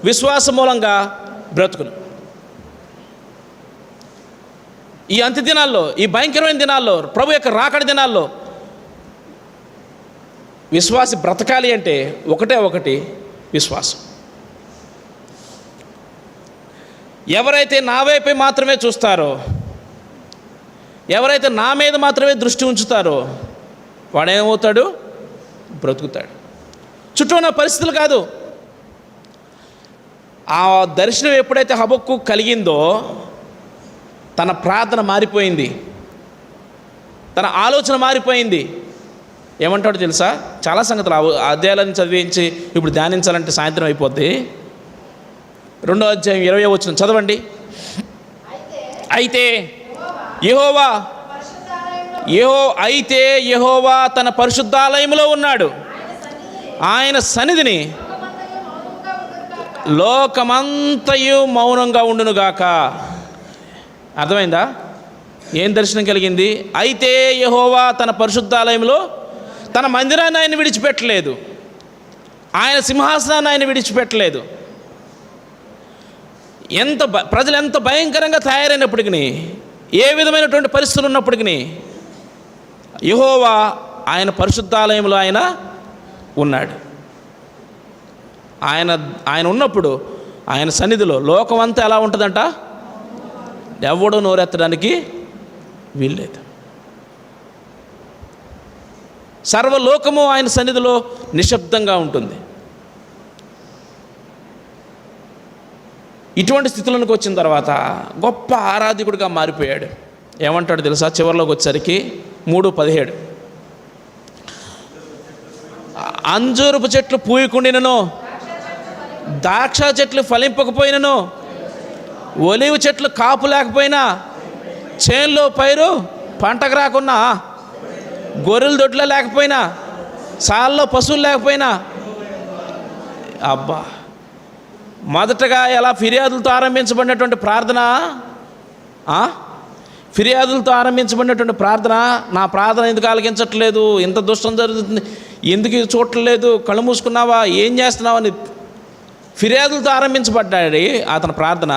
విశ్వాస మూలంగా బ్రతుకును. ఈ అంత్య దినాల్లో, ఈ భయంకరమైన దినాల్లో, ప్రభు యొక్క రాకడి దినాల్లో విశ్వాసి బ్రతకాలి అంటే ఒకటి విశ్వాసం. ఎవరైతే నా వైపే మాత్రమే చూస్తారో, ఎవరైతే నా మీద మాత్రమే దృష్టి ఉంచుతారో వాడేమవుతాడు? బ్రతుకుతాడు. చుట్టూ ఉన్న పరిస్థితులు కాదు. ఆ దర్శనం ఎప్పుడైతే హబక్కు కలిగిందో తన ప్రార్థన మారిపోయింది, తన ఆలోచన మారిపోయింది. ఏమంటాడు తెలుసా? చాలా సంగతులు అధ్యాయాలను చదివించి ఇప్పుడు ధ్యానించాలంటే సాయంత్రం అయిపోద్ది. 2వ అధ్యాయం 20వ వచనం చదవండి. అయితే యెహోవా తన పరిశుద్ధాలయంలో ఉన్నాడు. ఆయన సన్నిధిని లోకమంతయు మౌనంగా ఉండునుగాక. అర్థమైందా? ఏం దర్శనం కలిగింది? అయితే యెహోవా తన పరిశుద్ధాలయంలో తన మందిరాన్ని ఆయన విడిచిపెట్టలేదు, ఆయన సింహాసనాన్ని ఆయన విడిచిపెట్టలేదు. ప్రజలు ఎంత భయంకరంగా తయారైనప్పటికీ, ఏ విధమైనటువంటి పరిస్థితులు ఉన్నప్పటికీ యెహోవా ఆయన పరిశుద్ధాలయంలో ఆయన ఉన్నాడు. ఆయన ఉన్నప్పుడు ఆయన సన్నిధిలో లోకం అంతా ఎలా ఉంటుందంట? ఎవడో నోరెత్తడానికి వీల్లేదు. సర్వలోకము ఆయన సన్నిధిలో నిశ్శబ్దంగా ఉంటుంది. ఇటువంటి స్థితులకు వచ్చిన తర్వాత గొప్ప ఆరాధికుడిగా మారిపోయాడు. ఏమంటాడు తెలుసా? చివరిలోకి వచ్చేసరికి 3:17 అంజూరపు చెట్లు పూయకుండినను, ద్రాక్ష చెట్లు ఫలింపకపోయినను, ఒలివ చెట్లు కాపు లేకపోయినా, చేనులో పైరు పంటకు రాకున్నా, గొర్రెల దొడ్లో లేకపోయినా, సాల్లో పశువులు లేకపోయినా, అబ్బా, మొదటగా ఎలా ఫిర్యాదులతో ఆరంభించబడినటువంటి ప్రార్థన, ఫిర్యాదులతో ఆరంభించబడినటువంటి ప్రార్థన, నా ప్రార్థన ఎందుకు ఆలకించట్లేదు, ఇంత దుష్టం జరుగుతుంది, ఎందుకు చూడట్లేదు, కళ్ళు మూసుకున్నావా, ఏం చేస్తున్నావు అని ఫిర్యాదులతో ఆరంభించబడ్డాడు అతని ప్రార్థన.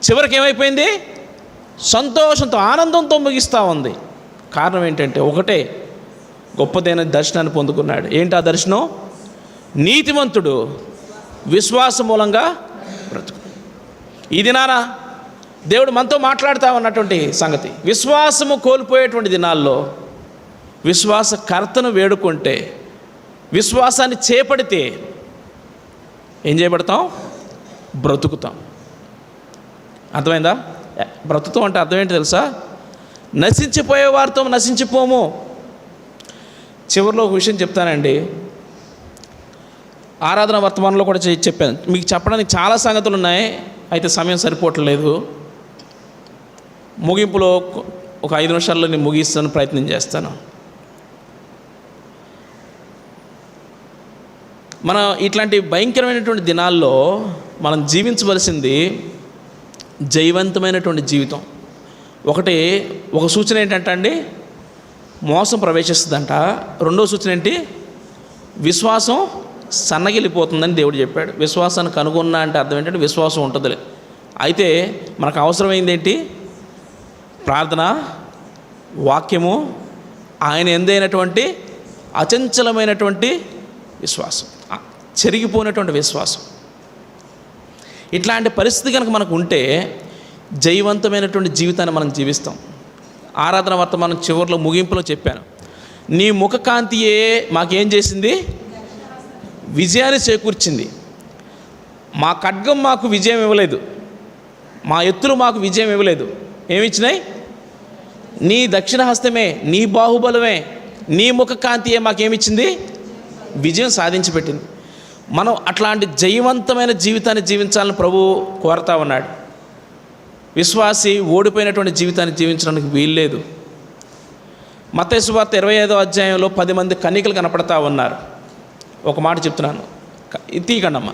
చివరికి ఏమైపోయింది? సంతోషంతో, ఆనందంతో ముగిస్తూ ఉంది. కారణం ఏంటంటే ఒకటే, గొప్పదైన దర్శనాన్ని పొందుకున్నాడు. ఏంటి ఆ దర్శనం? నీతిమంతుడు విశ్వాస మూలంగా బ్రతుకు. ఈ దినాన దేవుడు మనతో మాట్లాడుతూ ఉన్నటువంటి సంగతి, విశ్వాసము కోల్పోయేటువంటి దినాల్లో విశ్వాసకర్తను వేడుకుంటే, విశ్వాసాన్ని చేపడితే ఏం చేయబడతాం? బ్రతుకుతాం. అర్థమైందా? బ్రతుకుతాం అంటే అర్థం ఏంటి తెలుసా? నశించిపోయే వారితో నశించిపోము. చివరిలో ఒక విషయం చెప్తానండి. ఆరాధన వర్తమానంలో కూడా చెప్పాను. మీకు చెప్పడానికి చాలా సంగతులు ఉన్నాయి, అయితే సమయం సరిపోవట్లేదు. ముగింపులో ఒక 5 నిమిషాల్లో నేను ముగిస్తాను, ప్రయత్నం చేస్తాను. మనం ఇట్లాంటి భయంకరమైనటువంటి దినాల్లో మనం జీవించవలసింది జయవంతమైనటువంటి జీవితం. ఒక సూచన ఏంటంటే అండి, మోసం ప్రవేశిస్తుందంట. రెండో సూచన ఏంటి? విశ్వాసం సన్నగిలిపోతుందని దేవుడు చెప్పాడు. విశ్వాసాన్ని కనుగొన్నా అంటే అర్థం ఏంటంటే విశ్వాసం ఉంటుందిలే. అయితే మనకు అవసరమైంది ఏంటి? ప్రార్థన, వాక్యము, ఆయన ఎందైనటువంటి అచంచలమైనటువంటి విశ్వాసం, చెరిగిపోయినటువంటి విశ్వాసం. ఇట్లాంటి పరిస్థితి కనుక మనకు ఉంటే జయవంతమైనటువంటి జీవితాన్ని మనం జీవిస్తాం. ఆరాధన వర్తమానం చివరిలో ముగింపులో చెప్పాను, నీ ముఖకాంతియే మాకేం చేసింది? విజయాన్ని చేకూర్చింది. మా ఖడ్గం మాకు విజయం ఇవ్వలేదు, మా ఎత్తులు మాకు విజయం ఇవ్వలేదు. ఏమిచ్చినాయి? నీ దక్షిణ హస్తమే, నీ బాహుబలమే, నీ ముఖకాంతియే మాకేమిచ్చింది? విజయం సాధించి పెట్టింది. మనం అట్లాంటి జయవంతమైన జీవితాన్ని జీవించాలని ప్రభు కోరుతా ఉన్నాడు. విశ్వాసి ఓడిపోయినటువంటి జీవితాన్ని జీవించడానికి వీల్లేదు. మత్తయి సువార్త 25వ అధ్యాయంలో 10 మంది కన్యకలు కనపడతా ఉన్నారు. ఒక మాట చెప్తున్నాను, తీయకండమ్మా,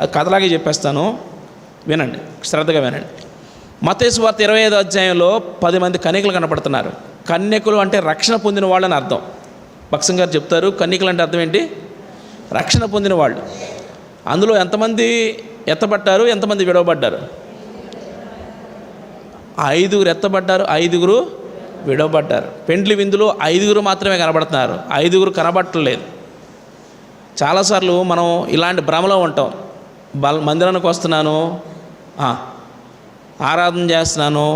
అది కథలాగే చెప్పేస్తాను, వినండి, శ్రద్ధగా వినండి. మత్తయి సువార్త 25వ అధ్యాయంలో 10 మంది కన్యకలు కనపడుతున్నారు. కన్యకులు అంటే రక్షణ పొందిన వాళ్ళని అర్థం. భక్సం గారు చెప్తారు, కన్యకలు అంటే అర్థం ఏంటి? రక్షణ పొందిన వాళ్ళు. అందులో ఎంతమంది ఎత్తబడ్డారు, ఎంతమంది విడవబడ్డారు? 5 ఎత్తబడ్డారు, 5 విడవబడ్డారు. పెండ్లి విందులో 5 మాత్రమే కనబడుతున్నారు, 5 కనబడట్లేదు. చాలాసార్లు మనం ఇలాంటి భ్రమలో ఉంటాం. మందిరానికి వస్తున్నాను, ఆరాధన చేస్తున్నాను,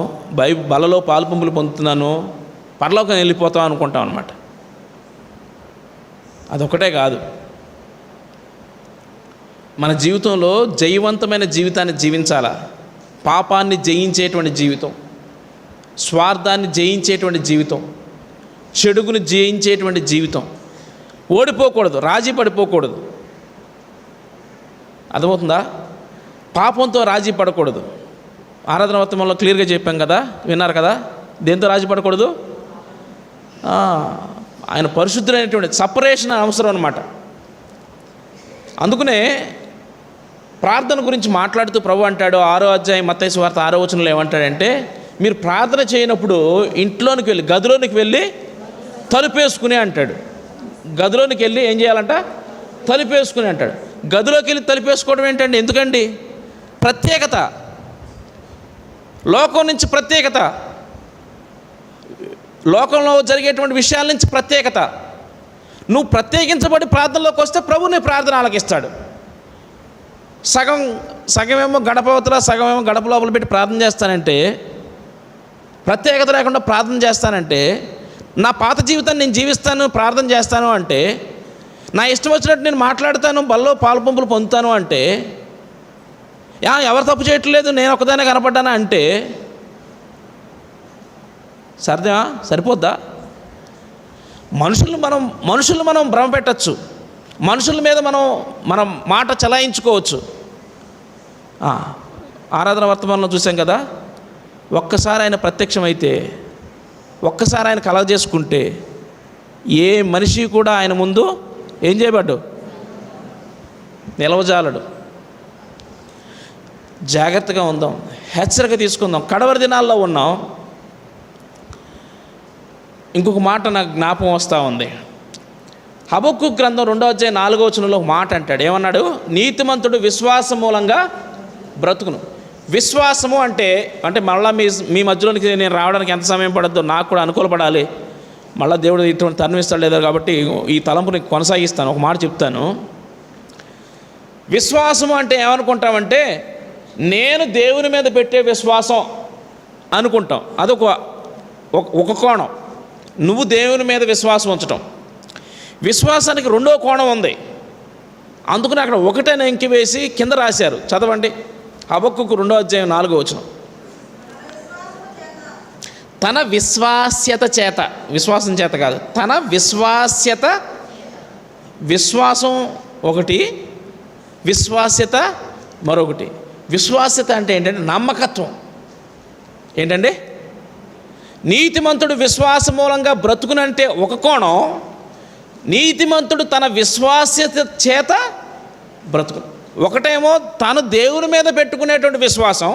బలలో పాలుపంపులు పొందుతున్నాను, పరలోకం వెళ్ళిపోతాం అనుకుంటాం అన్నమాట. అదొకటే కాదు, మన జీవితంలో జయవంతమైన జీవితాన్ని జీవించాలా. పాపాన్ని జయించేటువంటి జీవితం, స్వార్థాన్ని జయించేటువంటి జీవితం, చెడుగును జయించేటువంటి జీవితం. ఓడిపోకూడదు, రాజీ పడిపోకూడదు. అర్థమవుతుందా? పాపంతో రాజీ పడకూడదు. ఆరాధన వర్తమానంలో క్లియర్గా చెప్పాం కదా, విన్నారు కదా. దేంతో రాజీ పడకూడదు? ఆయన పరిశుద్ధులైనటువంటి సపరేషన్ అవసరం అన్నమాట. అందుకనే ప్రార్థన గురించి మాట్లాడుతూ ప్రభు అంటాడు, 6వ అధ్యాయం మత్తయి సువార్త 6వ వచనంలో ఏమంటాడంటే, మీరు ప్రార్థన చేయనప్పుడు ఇంట్లోనికి వెళ్ళి, గదిలోనికి వెళ్ళి తలుపేసుకుని అంటాడు. గదిలోనికి వెళ్ళి ఏం చేయాలంట? తలుపేసుకుని అంటాడు. గదిలోకి వెళ్ళి తలుపేసుకోవడం ఏంటండి? ఎందుకండి? ప్రత్యేకత, లోకం నుంచి ప్రత్యేకత, లోకంలో జరిగేటువంటి విషయాల నుంచి ప్రత్యేకత. నువ్వు ప్రత్యేకించబడి ప్రార్థనలోకి వస్తే ప్రభు నీ ప్రార్థన ఆలకిస్తాడు. సగమేమో గడపవతల, సగమేమో గడప లోపల పెట్టి ప్రార్థన చేస్తానంటే, ప్రత్యేకత లేకుండా ప్రార్థన చేస్తానంటే, నా పాత జీవితాన్ని నేను జీవిస్తాను, ప్రార్థన చేస్తాను అంటే, నా ఇష్టం వచ్చినట్టు నేను మాట్లాడతాను, బల్లో పాలు పంపులు పొందుతాను అంటే, ఎవరు తప్పు చేయట్లేదు, నేను ఒకదానే కనపడ్డానా అంటే సరిపోద్దా? మనుషులను మనం భ్రమ పెట్టచ్చు, మనుషుల మీద మనం మాట చలాయించుకోవచ్చు. ఆరాధన వర్తమానంలో చూసాం కదా, ఒక్కసారి ఆయన ప్రత్యక్షమైతే, ఒక్కసారి ఆయన కలగజేసుకుంటే ఏ మనిషి కూడా ఆయన ముందు ఏం చేయబడ్డు? నిలవజాలడు. జాగ్రత్తగా ఉందాం, హెచ్చరిక తీసుకుందాం. కడవరి దినాల్లో ఉన్నాం. ఇంకొక మాట నాకు జ్ఞాపకం వస్తూ ఉంది. హబక్కు గ్రంథం 2వ అధ్యాయం 4వ వచనంలో ఒక మాట అంటాడు. ఏమన్నాడు? నీతిమంతుడు విశ్వాసం మూలంగా బ్రతుకును. విశ్వాసము అంటే మళ్ళీ మీ మధ్యలోనికి నేను రావడానికి ఎంత సమయం పడద్దో నాకు కూడా అనుకూలపడాలి. మళ్ళీ దేవుడు ఇటువంటి తరుణిస్తాడు లేదా, కాబట్టి ఈ తలంపుని కొనసాగిస్తాను. ఒక మాట చెప్తాను. విశ్వాసము అంటే ఏమనుకుంటామంటే, నేను దేవుని మీద పెట్టే విశ్వాసం అనుకుంటాం. అదొక కోణం. నువ్వు దేవుని మీద విశ్వాసం ఉంచటం. విశ్వాసానికి రెండో కోణం ఉంది. అందుకని అక్కడ ఒకటైన ఎంకి వేసి కింద రాశారు. చదవండి, హబక్కుకు 2వ అధ్యాయం 4వ వచనం. తన విశ్వాస్యత చేత, విశ్వాసం చేత కాదు, తన విశ్వాస్యత, విశ్వాసం ఒకటి, విశ్వాస్యత మరొకటి. విశ్వాస్యత అంటే ఏంటంటే నమ్మకత్వం. ఏంటంటే నీతిమంతుడు విశ్వాస మూలంగా బ్రతుకునంటే ఒక కోణం, నీతిమంతుడు తన విశ్వాస్యత చేత బ్రతుకు. ఒకటేమో తను దేవుని మీద పెట్టుకునేటువంటి విశ్వాసం,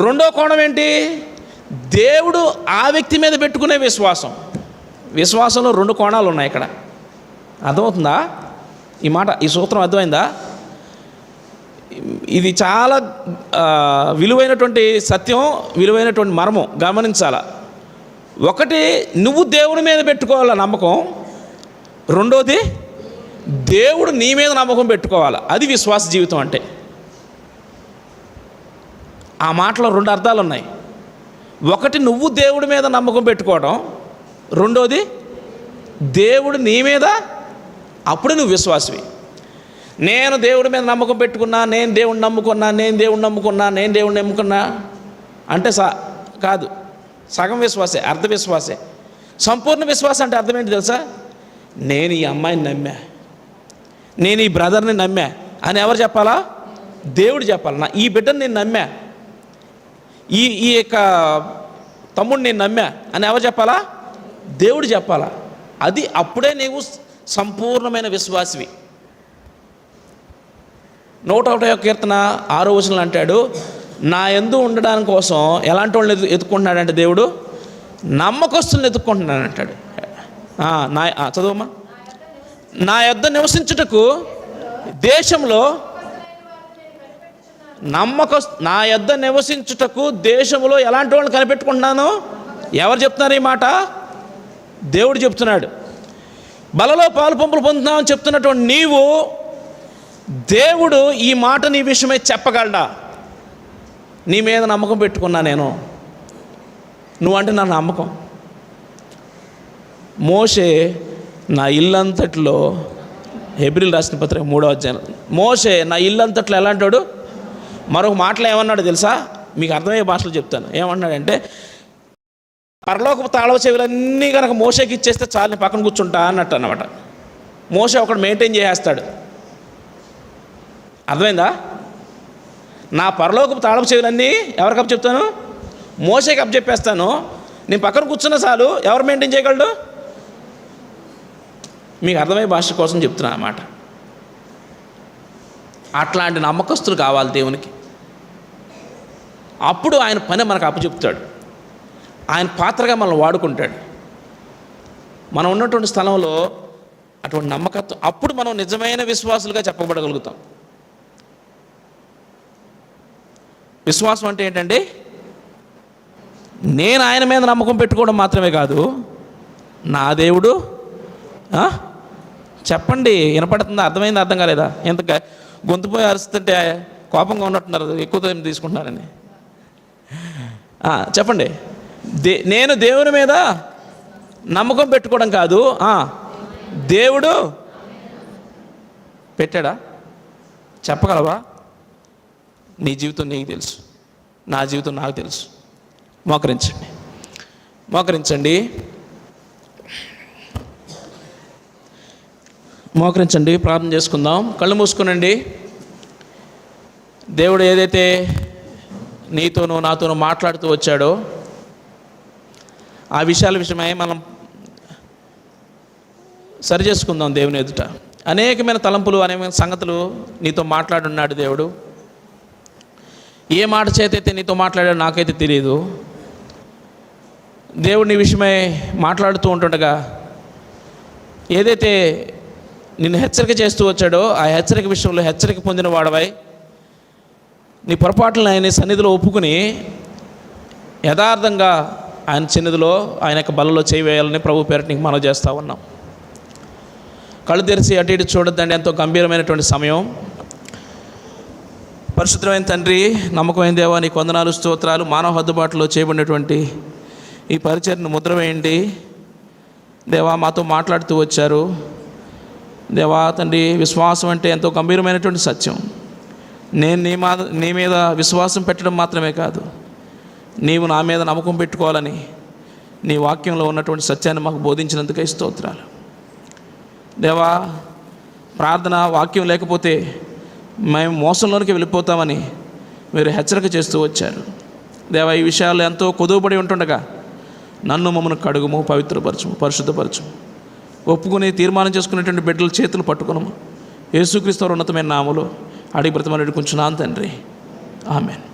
రెండో కోణం ఏంటి, దేవుడు ఆ వ్యక్తి మీద పెట్టుకునే విశ్వాసం. విశ్వాసంలో రెండు కోణాలు ఉన్నాయి ఇక్కడ. అర్థమవుతుందా ఈ మాట, ఈ సూత్రం అర్థమైందా? ఇది చాలా విలువైనటువంటి సత్యం, విలువైనటువంటి మర్మం, గమనించాల. ఒకటి, నువ్వు దేవుని మీద పెట్టుకోవాల నమ్మకం, రెండోది దేవుడు నీ మీద నమ్మకం పెట్టుకోవాలి. అది విశ్వాస జీవితం అంటే. ఆ మాటలో రెండు అర్థాలు ఉన్నాయి. ఒకటి నువ్వు దేవుడి మీద నమ్మకం పెట్టుకోవడం, రెండోది దేవుడు నీ మీద, అప్పుడు నువ్వు విశ్వాసవి. నేను దేవుడి మీద నమ్మకం పెట్టుకున్నా, నేను దేవుడిని నమ్ముకున్నా, నేను దేవుడిని నమ్ముకున్నా, నేను దేవుడిని నమ్ముకున్నా అంటే కాదు. సగం విశ్వాసే, అర్ధ విశ్వాసే. సంపూర్ణ విశ్వాసం అంటే అర్థం ఏంటి తెలుసా? నేను ఈ అమ్మాయిని నమ్మా, నేను ఈ బ్రదర్ని నమ్మా అని ఎవరు చెప్పాలా? దేవుడు చెప్పాలి. నా ఈ బిడ్డను నేను నమ్మా, ఈ యొక్క తమ్ముడిని నేను నమ్మా అని ఎవరు చెప్పాలా? దేవుడు చెప్పాలా. అది అప్పుడే నీవు సంపూర్ణమైన విశ్వాసివి. 101వ కీర్తన 6వ వచనంలో అంటాడు, నా యందు ఉండడానికి కోసం ఎలాంటి వాళ్ళని ఎత్తుకుంటున్నాడంటే దేవుడు నమ్మకస్తులను ఎత్తుక్కుంటున్నాడు అంటాడు. చదువమ్మా. నా యొద్ద నివసించుటకు దేశంలో నా యొద్ద నివసించుటకు దేశంలో ఎలాంటి వాళ్ళని కనిపెట్టుకుంటున్నాను? ఎవరు చెప్తున్నారు ఈ మాట? దేవుడు చెప్తున్నాడు. బలలో పాలు పంపులు పొందుతున్నామని చెప్తున్నటువంటి నీవు, దేవుడు ఈ మాట నీ విషయమై చెప్పగలడా? నీ మీద నమ్మకం పెట్టుకున్నా నేను, నువ్వంటే నా నమ్మకం. మోషే నా ఇల్లంతట్లో, హెబ్రీయులకు రాసిన పత్రిక 3వ అధ్యాయం, మోషే నా ఇల్లంతట్లో ఎలాంటాడు? మరొక మాటలో ఏమన్నాడు తెలుసా? మీకు అర్థమయ్యే భాషలో చెప్తాను. ఏమన్నాడంటే, పరలోకపు తాళవ చెవులన్నీ కనుక మోషేకి ఇచ్చేస్తే చాలు, నేను పక్కన కూర్చుంటా అన్నట్టు అన్నమాట. మోషే ఒకడు మెయింటైన్ చేసేస్తాడు. అర్థమైందా? నా పరలోకపు తాళపు చెవులన్నీ ఎవరికి అప్పు చెప్తాను? మోషేకి అప్పు చెప్పేస్తాను. నేను పక్కన కూర్చున్న చాలు, ఎవరు మెయింటైన్ చేయగలడు? మీకు అర్థమయ్యే భాష కోసం చెప్తున్నా అన్నమాట. అట్లాంటి నమ్మకస్తులు కావాలి దేవునికి. అప్పుడు ఆయన పని మనకు అప్పచెప్తాడు, ఆయన పాత్రగా మనల్ని వాడుకుంటాడు. మనం ఉన్నటువంటి స్థలంలో అటువంటి నమ్మకత్వం, అప్పుడు మనం నిజమైన విశ్వాసులుగా చెప్పబడగలుగుతాం. విశ్వాసం అంటే ఏంటంటే, నేను ఆయన మీద నమ్మకం పెట్టుకోవడం మాత్రమే కాదు, నా దేవుడు చెప్పండి, వినపడుతుందా? అర్థమైంది? అర్థం కాలేదా? ఎంత గొంతుపోయి అరుస్తుంటే కోపంగా ఉన్నట్టున్నారు, ఎక్కువ టైం తీసుకుంటున్నారని. చెప్పండి. నేను దేవుని మీద నమ్మకం పెట్టుకోవడం కాదు, దేవుడు పెట్టాడా? చెప్పగలవా? నీ జీవితం నీకు తెలుసు, నా జీవితం నాకు తెలుసు. మోకరించండి, మోకరించండి, మోకరించండి. ప్రార్థన చేసుకుందాం. కళ్ళు మూసుకునండి. దేవుడు ఏదైతే నీతోనూ నాతోనూ మాట్లాడుతూ వచ్చాడో ఆ విషయాల విషయమై మనం సరి చేసుకుందాం దేవుని ఎదుట. అనేకమైన తలంపులు, అనేకమైన సంగతులు నీతో మాట్లాడున్నాడు దేవుడు. ఏ మాట చేతైతే నీతో మాట్లాడాడో నాకైతే తెలియదు. దేవుడు నీ విషయమై మాట్లాడుతూ ఉంటుండగా ఏదైతే నిన్ను హెచ్చరిక చేస్తూ వచ్చాడో ఆ హెచ్చరిక విషయంలో హెచ్చరిక పొందిన వాడవై నీ పొరపాట్లను ఆయన సన్నిధిలో ఒప్పుకుని యథార్థంగా ఆయన సన్నిధిలో ఆయన యొక్క బలలో చేయవేయాలని ప్రభు పేరట నీకు మనవి చేస్తూ ఉన్నాం. కళ్ళు తెరిచి అటు ఇటు చూడొద్దండి. ఎంతో గంభీరమైనటువంటి సమయం. పరిశుద్ధమైన తండ్రి, నమ్మకమైన దేవా, నీకు వందనాలు, స్తోత్రాలు. మానవ హద్దుబాటులో చేయబడినటువంటి ఈ పరిచర్ను ముద్ర వేయండి దేవా. మాతో మాట్లాడుతూ వచ్చారు దేవా తండ్రి. విశ్వాసం అంటే ఎంతో గంభీరమైనటువంటి సత్యం. నేను నీ మీద విశ్వాసం పెట్టడం మాత్రమే కాదు, నీవు నా మీద నమ్మకం పెట్టుకోవాలని నీ వాక్యంలో ఉన్నటువంటి సత్యాన్ని మాకు బోధించినందుకై స్తోత్రాలు. దేవా, ప్రార్థన వాక్యం లేకపోతే మేము మోసంలోనికి వెళ్ళిపోతామని మీరు హెచ్చరిక చేస్తూ వచ్చారు. దేవా, ఈ విషయాల్లో ఎంతో కొదువుబడి ఉంటుండగా నన్ను మమ్మల్ని కడుగుము, పవిత్రపరచుము, పరిశుద్ధపరచుము. ఒప్పుకుని తీర్మానం చేసుకునేటువంటి బిడ్డల చేతులు పట్టుకునము. యేసుక్రీస్తు వారి ఉన్నతమైన నామములో అడిగి బ్రతమని అడుగుచున్నాను తండ్రి, ఆమేన్.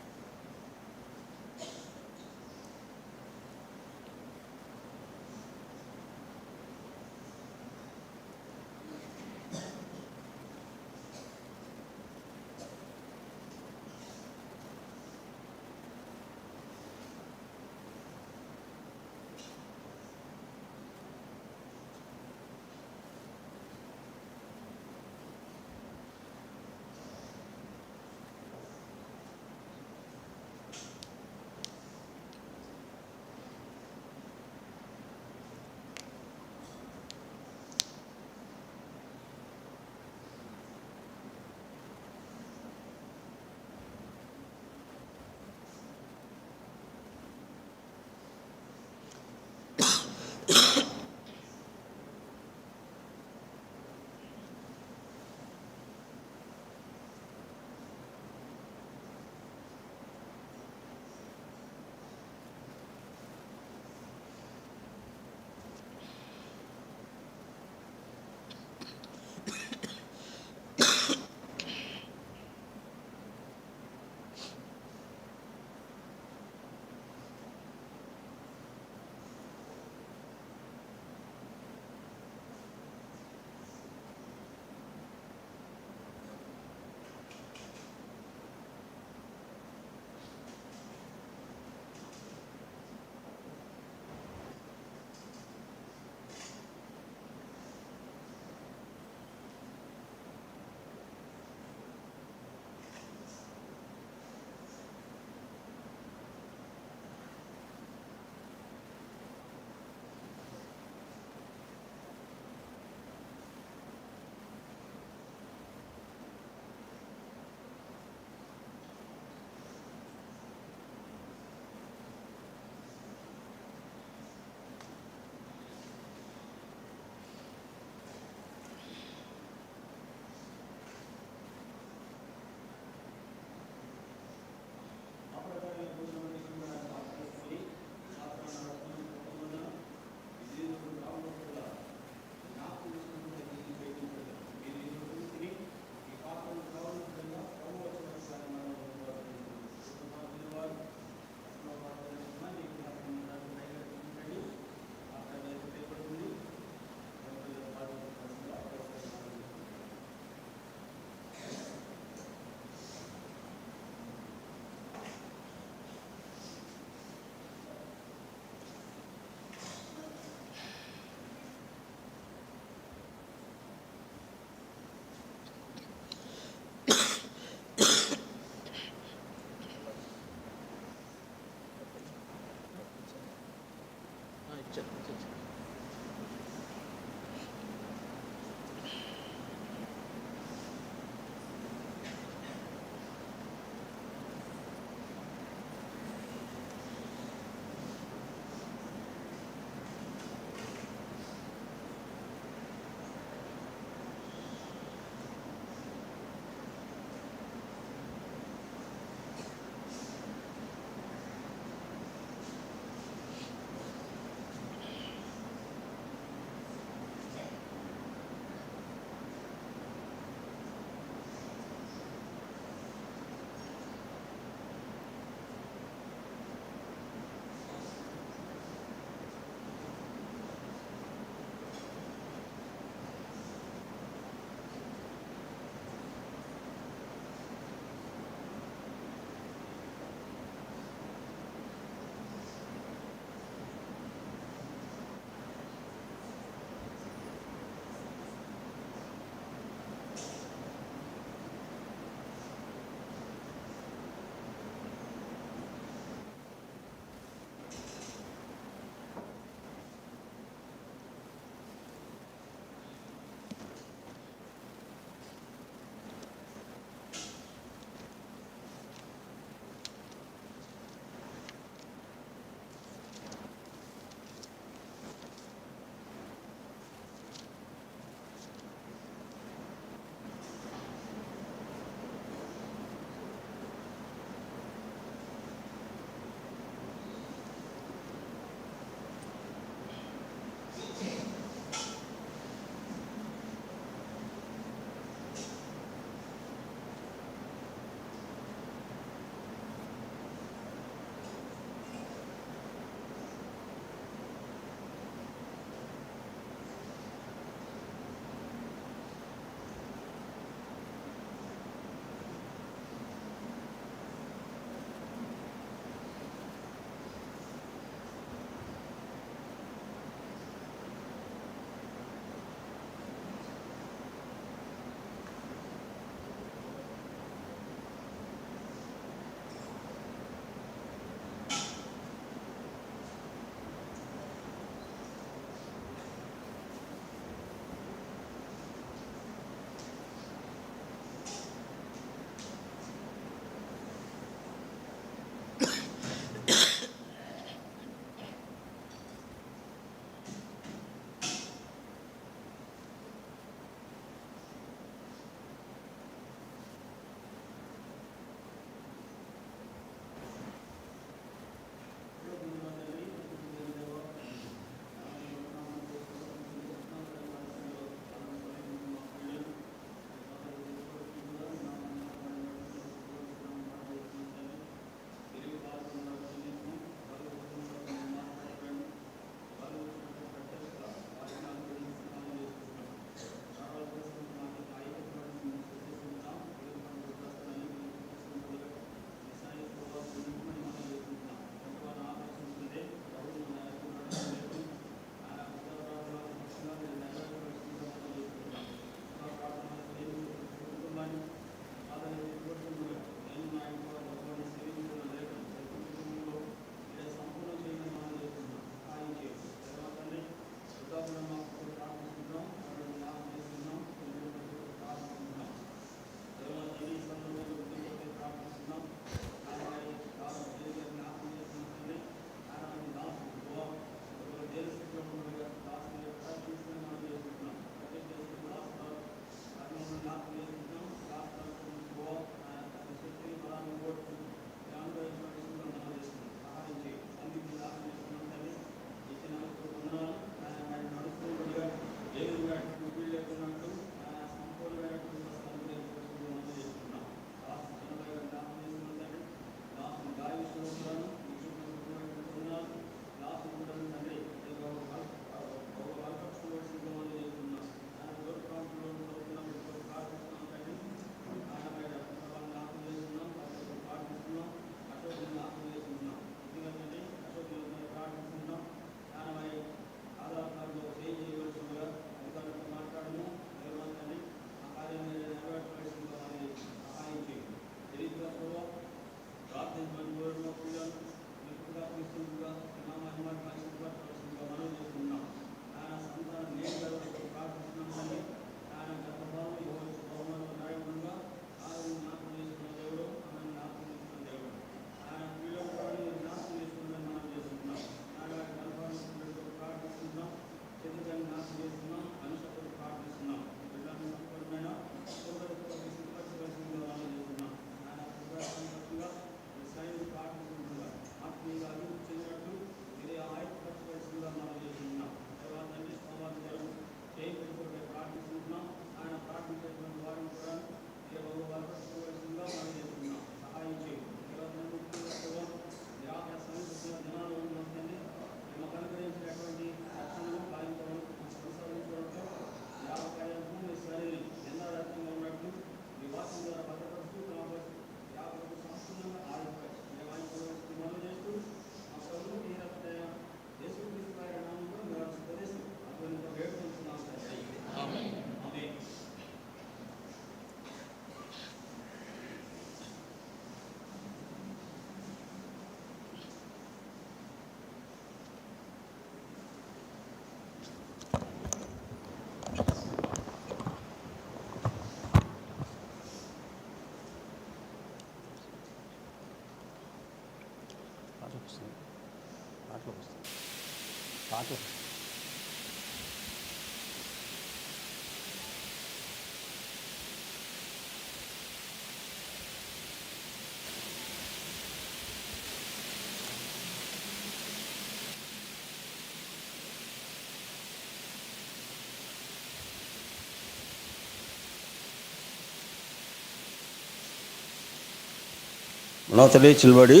మనోతలి చిల్వడి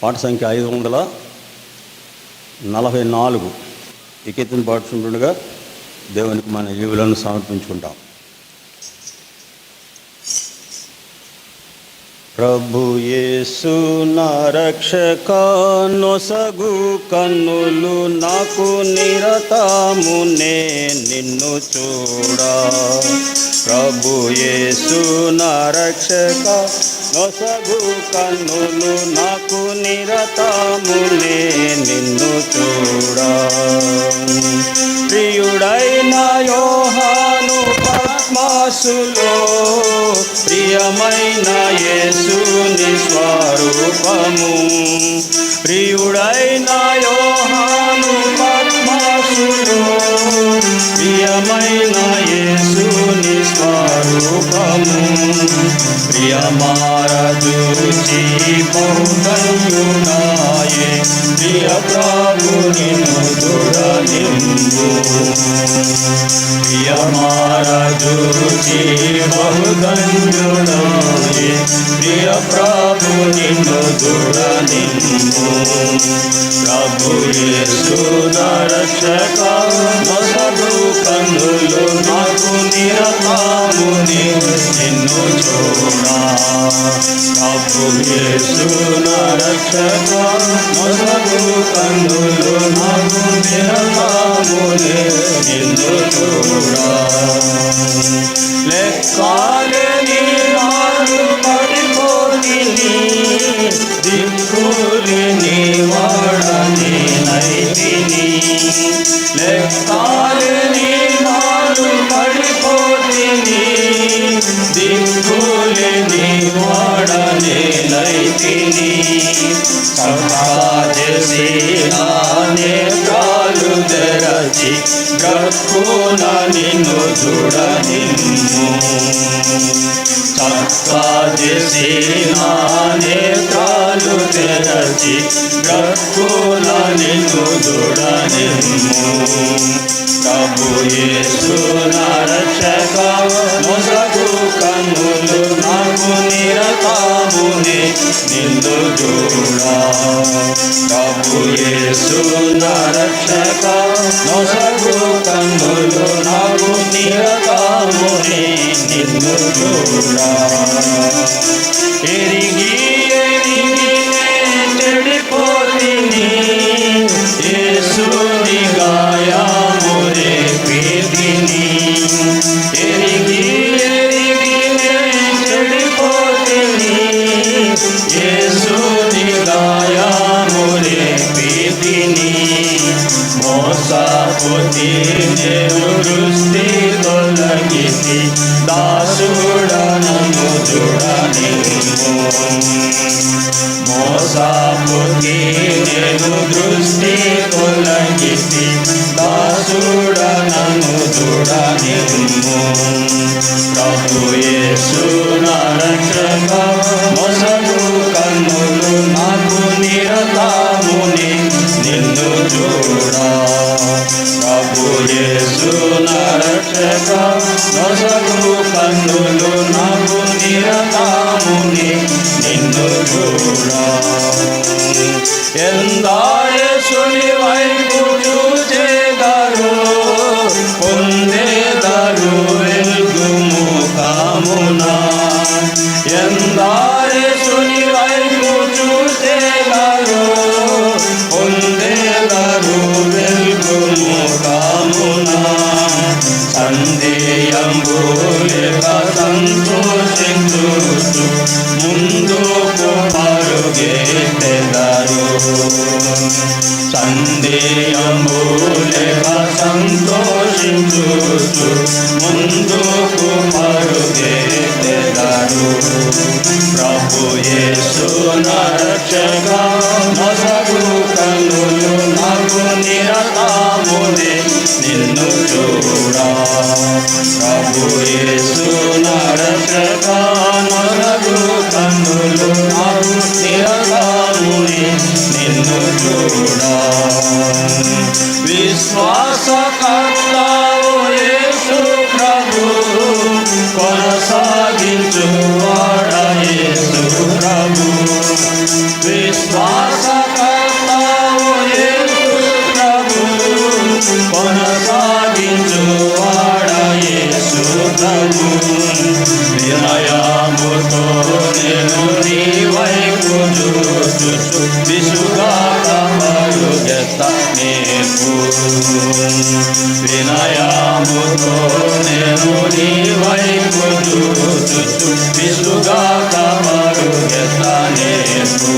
పాట సంఖ్య 544 ఈ కీర్తన పాడుతుండగా దేవునికి మన ఈవులను సమర్పించుకుంటాం. ప్రభు యేసు నా రక్షక నొసగు కన్నులు నాకు నిరతమునే నిన్ను చూడా. ప్రభు యేసు నా రక్షక నొసగు కన్నులు నాకు నిరతమునే నిన్ను చూడా. ప్రియుడైన యోహాను పద్మాసులో ప్రియమైన యేసుని స్వరూపము. ప్రియుడైన యోహాను పద్మాసులో ప్రియమైన యేసుని స్వరూపము. ప్రియమారజూచి బహుధన్యుడాయే ప్రియ ప్రభుని మధురనింబు. ప్రియమారజూచి బహుధన్యుడాయే ప్రియ ప్రభుని మధురనింబు. ప్రభు యేసు నా రక్షక నొసగు కన్నులు నాకు నిరతమునే నిన్ను చూడా. ప్రభు యేసు నా రక్షక నొసగు కన్నులు నాకు నిరతమునే నిన్ను చూడా. లెక్కలేని నాడు పడిపోతిని దిక్కులేని వాడని నైతిని. లెక్కలేని నాడు పడిపోతిని దిక్కులేని వాడని నైతిని. సమాజసి నా నేత్రాలు తెరచి బ్రతుకున నిన్ను చూడనిమ్ము. చక్కజసి నా నేత్రాలు తెరచి బ్రతుకున నిన్ను చూడనిమ్ము. ప్రభు యేసు నా రక్షక నొసగు కన్నులు నాకు నిరతమునే నిన్ను చూడా. ప్రభు యేసు నా రక్షక నొసగు కన్నులు నాకు నిరతమునే నిన్ను చూడా. ఎరిగి చెడిపోతిని యేసుని గాయములే పీతిని. ఎరిగి చెడిపోతిని యేసుని గాయములే పీతిని. మోసపోతి నేను దృష్టి తొలగిసి దాసుడనను చూడనిమ్ము. మోసపోతి నేను దృష్టి తొలగిసి దాసుడనను చూడనిమ్ము. ప్రభు యేసు నా రక్షక నొసగు కన్నులు నాకు నిరతమునే నిన్ను చూడా. ప్రభు యేసు నా రక్షక నొసగు కన్నులు నాకు నిరతమునే నిన్ను చూడా. యేసుని వైపు చూచెదరు పొందెదరు వెలుగు ముఖమున. యేసుని వైపు చూచెదరు పొందెదరు వెలుగు ముఖమున. సందేయంబు లేక సంతోషించుచు ముందుకు పరుగెత్తెదరు. సందేయంబు లేక సంతోషించుచు ముందుకు పరుగెత్తెదరు. ప్రభు యేసు నా రక్షక కన్నులు నాకు నిరతాముని నిన్ను చూడా. విశ్వాసకర్తవు యేసు ప్రభు, కొనసాగించువాడ యేసు ప్రభు. విశ్వాసకర్తవు యేసు ప్రభు, కొనసాగించువాడ యేసు ప్రభు. వినయముతో నేను నీ వైపు చూచు విసుగాక పరుగెత్త నేర్పు. వినయముతో నేను నీ వైపు చూచు విసుగాక పరుగెత్త నేర్పు.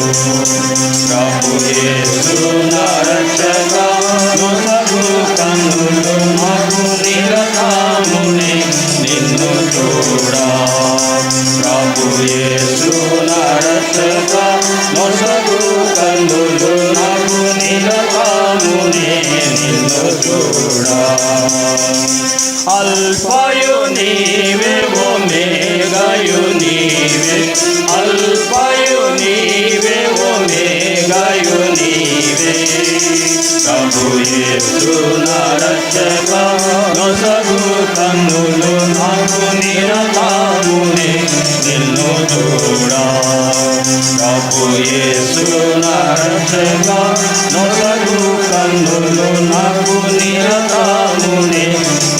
ప్రభు యేసు నా రక్షక, నొసగు కన్నులు నాకు నిరతాముని నిన్ను చూడా. ప్రభు యేసు నా రక్షక, నొసగు కన్నులు నాకు నిరతాముని నిన్ను చూడా. అల్ఫయు నీవే ఒమేగయు నీవే, అల్ఫయు నీవే ఒమేగయు నీవే. ప్రభు యేసు నా రక్షక, నొసగు కన్నులు నాకు నిరతాముని నిన్ను చూడా. ప్రభు యేసు నా రక్షక, నొసగు కన్నులు నాకు నిరతాముని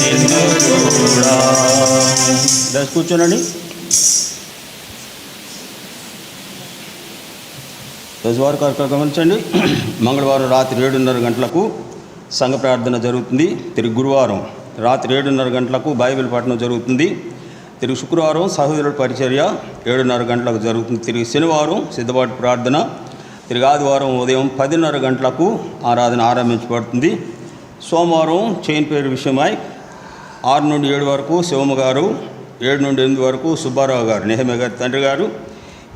నిన్ను చూడా. దశ కూర్చోనండి. దశవారు కార్యక్రమం గమనించండి. మంగళవారం రాత్రి 7:30 గంటలకు సంఘ ప్రార్థన జరుగుతుంది. తిరిగి గురువారం రాత్రి 7:30 గంటలకు బైబిల్ పఠనం జరుగుతుంది. తిరిగి శుక్రవారం సహోదరుల పరిచర్య 7:30 గంటలకు జరుగుతుంది. తిరిగి శనివారం సిద్ధపాటు ప్రార్థన. తిరిగి ఆదివారం ఉదయం 10:30 గంటలకు ఆరాధన ఆరంభించబడుతుంది. సోమవారం చైన్ పేరు విషయమై 6 నుండి 7 వరకు శివమ్మ గారు, 7 నుండి 8 వరకు సుబ్బారావు గారు, నెహమ్యా గారి తండ్రి గారు,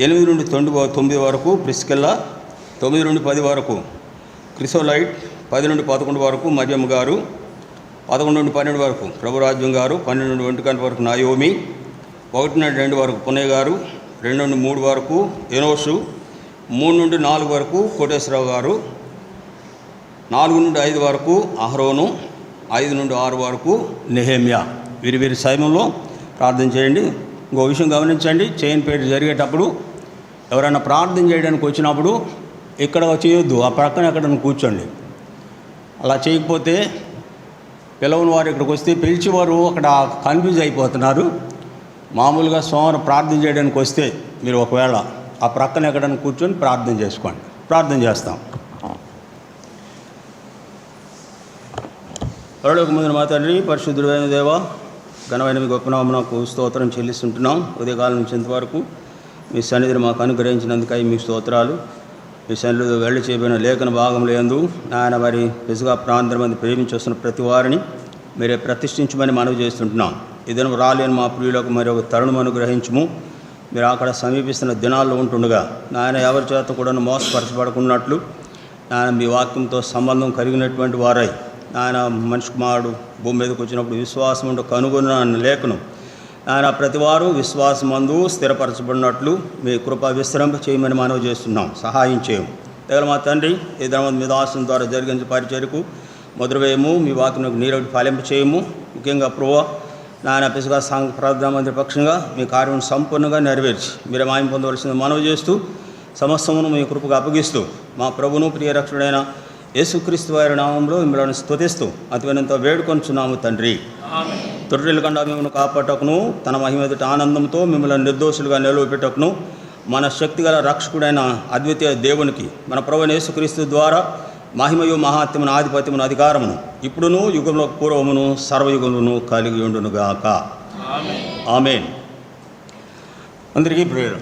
8 నుండి 9 వరకు ప్రిస్కెల్లా, 9 నుండి 10 వరకు క్రిసోలైట్, 10 నుండి 11 వరకు మరియమ్మ గారు, 11 నుండి 12 వరకు ప్రభురాజ్యం గారు, 12 నుండి 1 గంట వరకు నాయోమి, 1 నుండి 2 వరకు పునయ్య గారు, 2 నుండి 3 వరకు ఎనోషు, 3 నుండి 4 వరకు కోటేశ్వరరావు గారు, 4 నుండి 5 వరకు అహరోను, 5 నుండి 6 వరకు నెహెమ్యా. వీరి సమయంలో ప్రార్థన చేయండి. ఇంకో విషయం గమనించండి, చైన్ పేరు జరిగేటప్పుడు ఎవరైనా ప్రార్థన చేయడానికి వచ్చినప్పుడు ఇక్కడ చేయొద్దు, ఆ ప్రక్కన ఎక్కడైనా కూర్చోండి. అలా చేయకపోతే పిలవని వారు ఇక్కడికి వస్తే పిలిచేవారు అక్కడ కన్ఫ్యూజ్ అయిపోతున్నారు. మామూలుగా సోమవారం ప్రార్థన చేయడానికి వస్తే మీరు ఒకవేళ ఆ ప్రక్కన ఎక్కడైనా కూర్చొని ప్రార్థన చేసుకోండి. ప్రార్థన చేస్తాం. పరలోక ముందు మా తండ్రి, పరిశుద్ధుడైన దేవా, ఘనమైన మీ గొప్ప నామమునకు స్తోత్రం చెల్లిస్తుంటున్నాం. ఉదయకాలం నుంచి ఇంతవరకు మీ సన్నిధిని మాకు అనుగ్రహించినందుకై మీకు స్తోత్రాలు. మీ సన్నిధిలో వెళ్ళి చేయబడిన లేఖన భాగంలో యందు ఆయన వారి పెసుగా ప్రాంతం మంది ప్రేమించి వస్తున్న ప్రతి వారిని మీరే ప్రతిష్ఠించమని మనవి చేస్తుంటున్నాం. ఈ దినం రాలేని మా ప్రియులకు మరి ఒక తరుణం అనుగ్రహించము. మీరు అక్కడ సమీపిస్తున్న దినాల్లో ఉంటుండగా ఆయన ఎవరి చేత కూడా మోసపరచబడుకున్నట్లు ఆయన మీ వాక్యంతో సంబంధం కలిగినటువంటి వారై ఆయన మనిషి కుమారుడు భూమి మీదకి వచ్చినప్పుడు విశ్వాసం ఉంటూ కనుగొన్న లేఖను ఆయన ప్రతివారు విశ్వాసమందు స్థిరపరచబడినట్లు మీ కృప విశ్రమ చేయమని మనవి చేస్తున్నాం. సహాయం చేయము. దగ్గర మా తండ్రి, ఈ ధర్మ మీ దాసం ద్వారా జరిగించే పరిచర్యకు మొదలువేయము. మీ వాక్యం నీరు ఫలింప చేయము. ముఖ్యంగా ప్రభువా నాయన పిసుగా సంఘ ప్రార్థనా మందిర పక్షంగా మీ కార్యం సంపూర్ణంగా నెరవేర్చి మీరే మాయం పొందవలసింది మనవి చేస్తూ సమస్తమును మీ కృపకు అప్పగిస్తూ మా ప్రభును ప్రియరక్షుడైన యేసుక్రీస్తు వారి నామంలో మిమ్మల్ని స్తుతిస్తూ అతివినంత వేడుకొంచున్నాము తండ్రి. తొట్టిల్లు కండా మిమ్మల్ని కాపాటకును తన మహిమ ఎదుట ఆనందంతో మిమ్మల్ని నిర్దోషులుగా నిలవపెట్టకును మన శక్తిగల రక్షకుడైన అద్వితీయ దేవునికి మన ప్రభువైన యేసుక్రీస్తు ద్వారా మహిమయు మహాత్యమును ఆధిపత్యమును అధికారమును ఇప్పుడును యుగంలో పూర్వమును సర్వయుగమును కలిగి ఉండునుగాక. ఆమేన్. అందరికీ ప్రేరణ.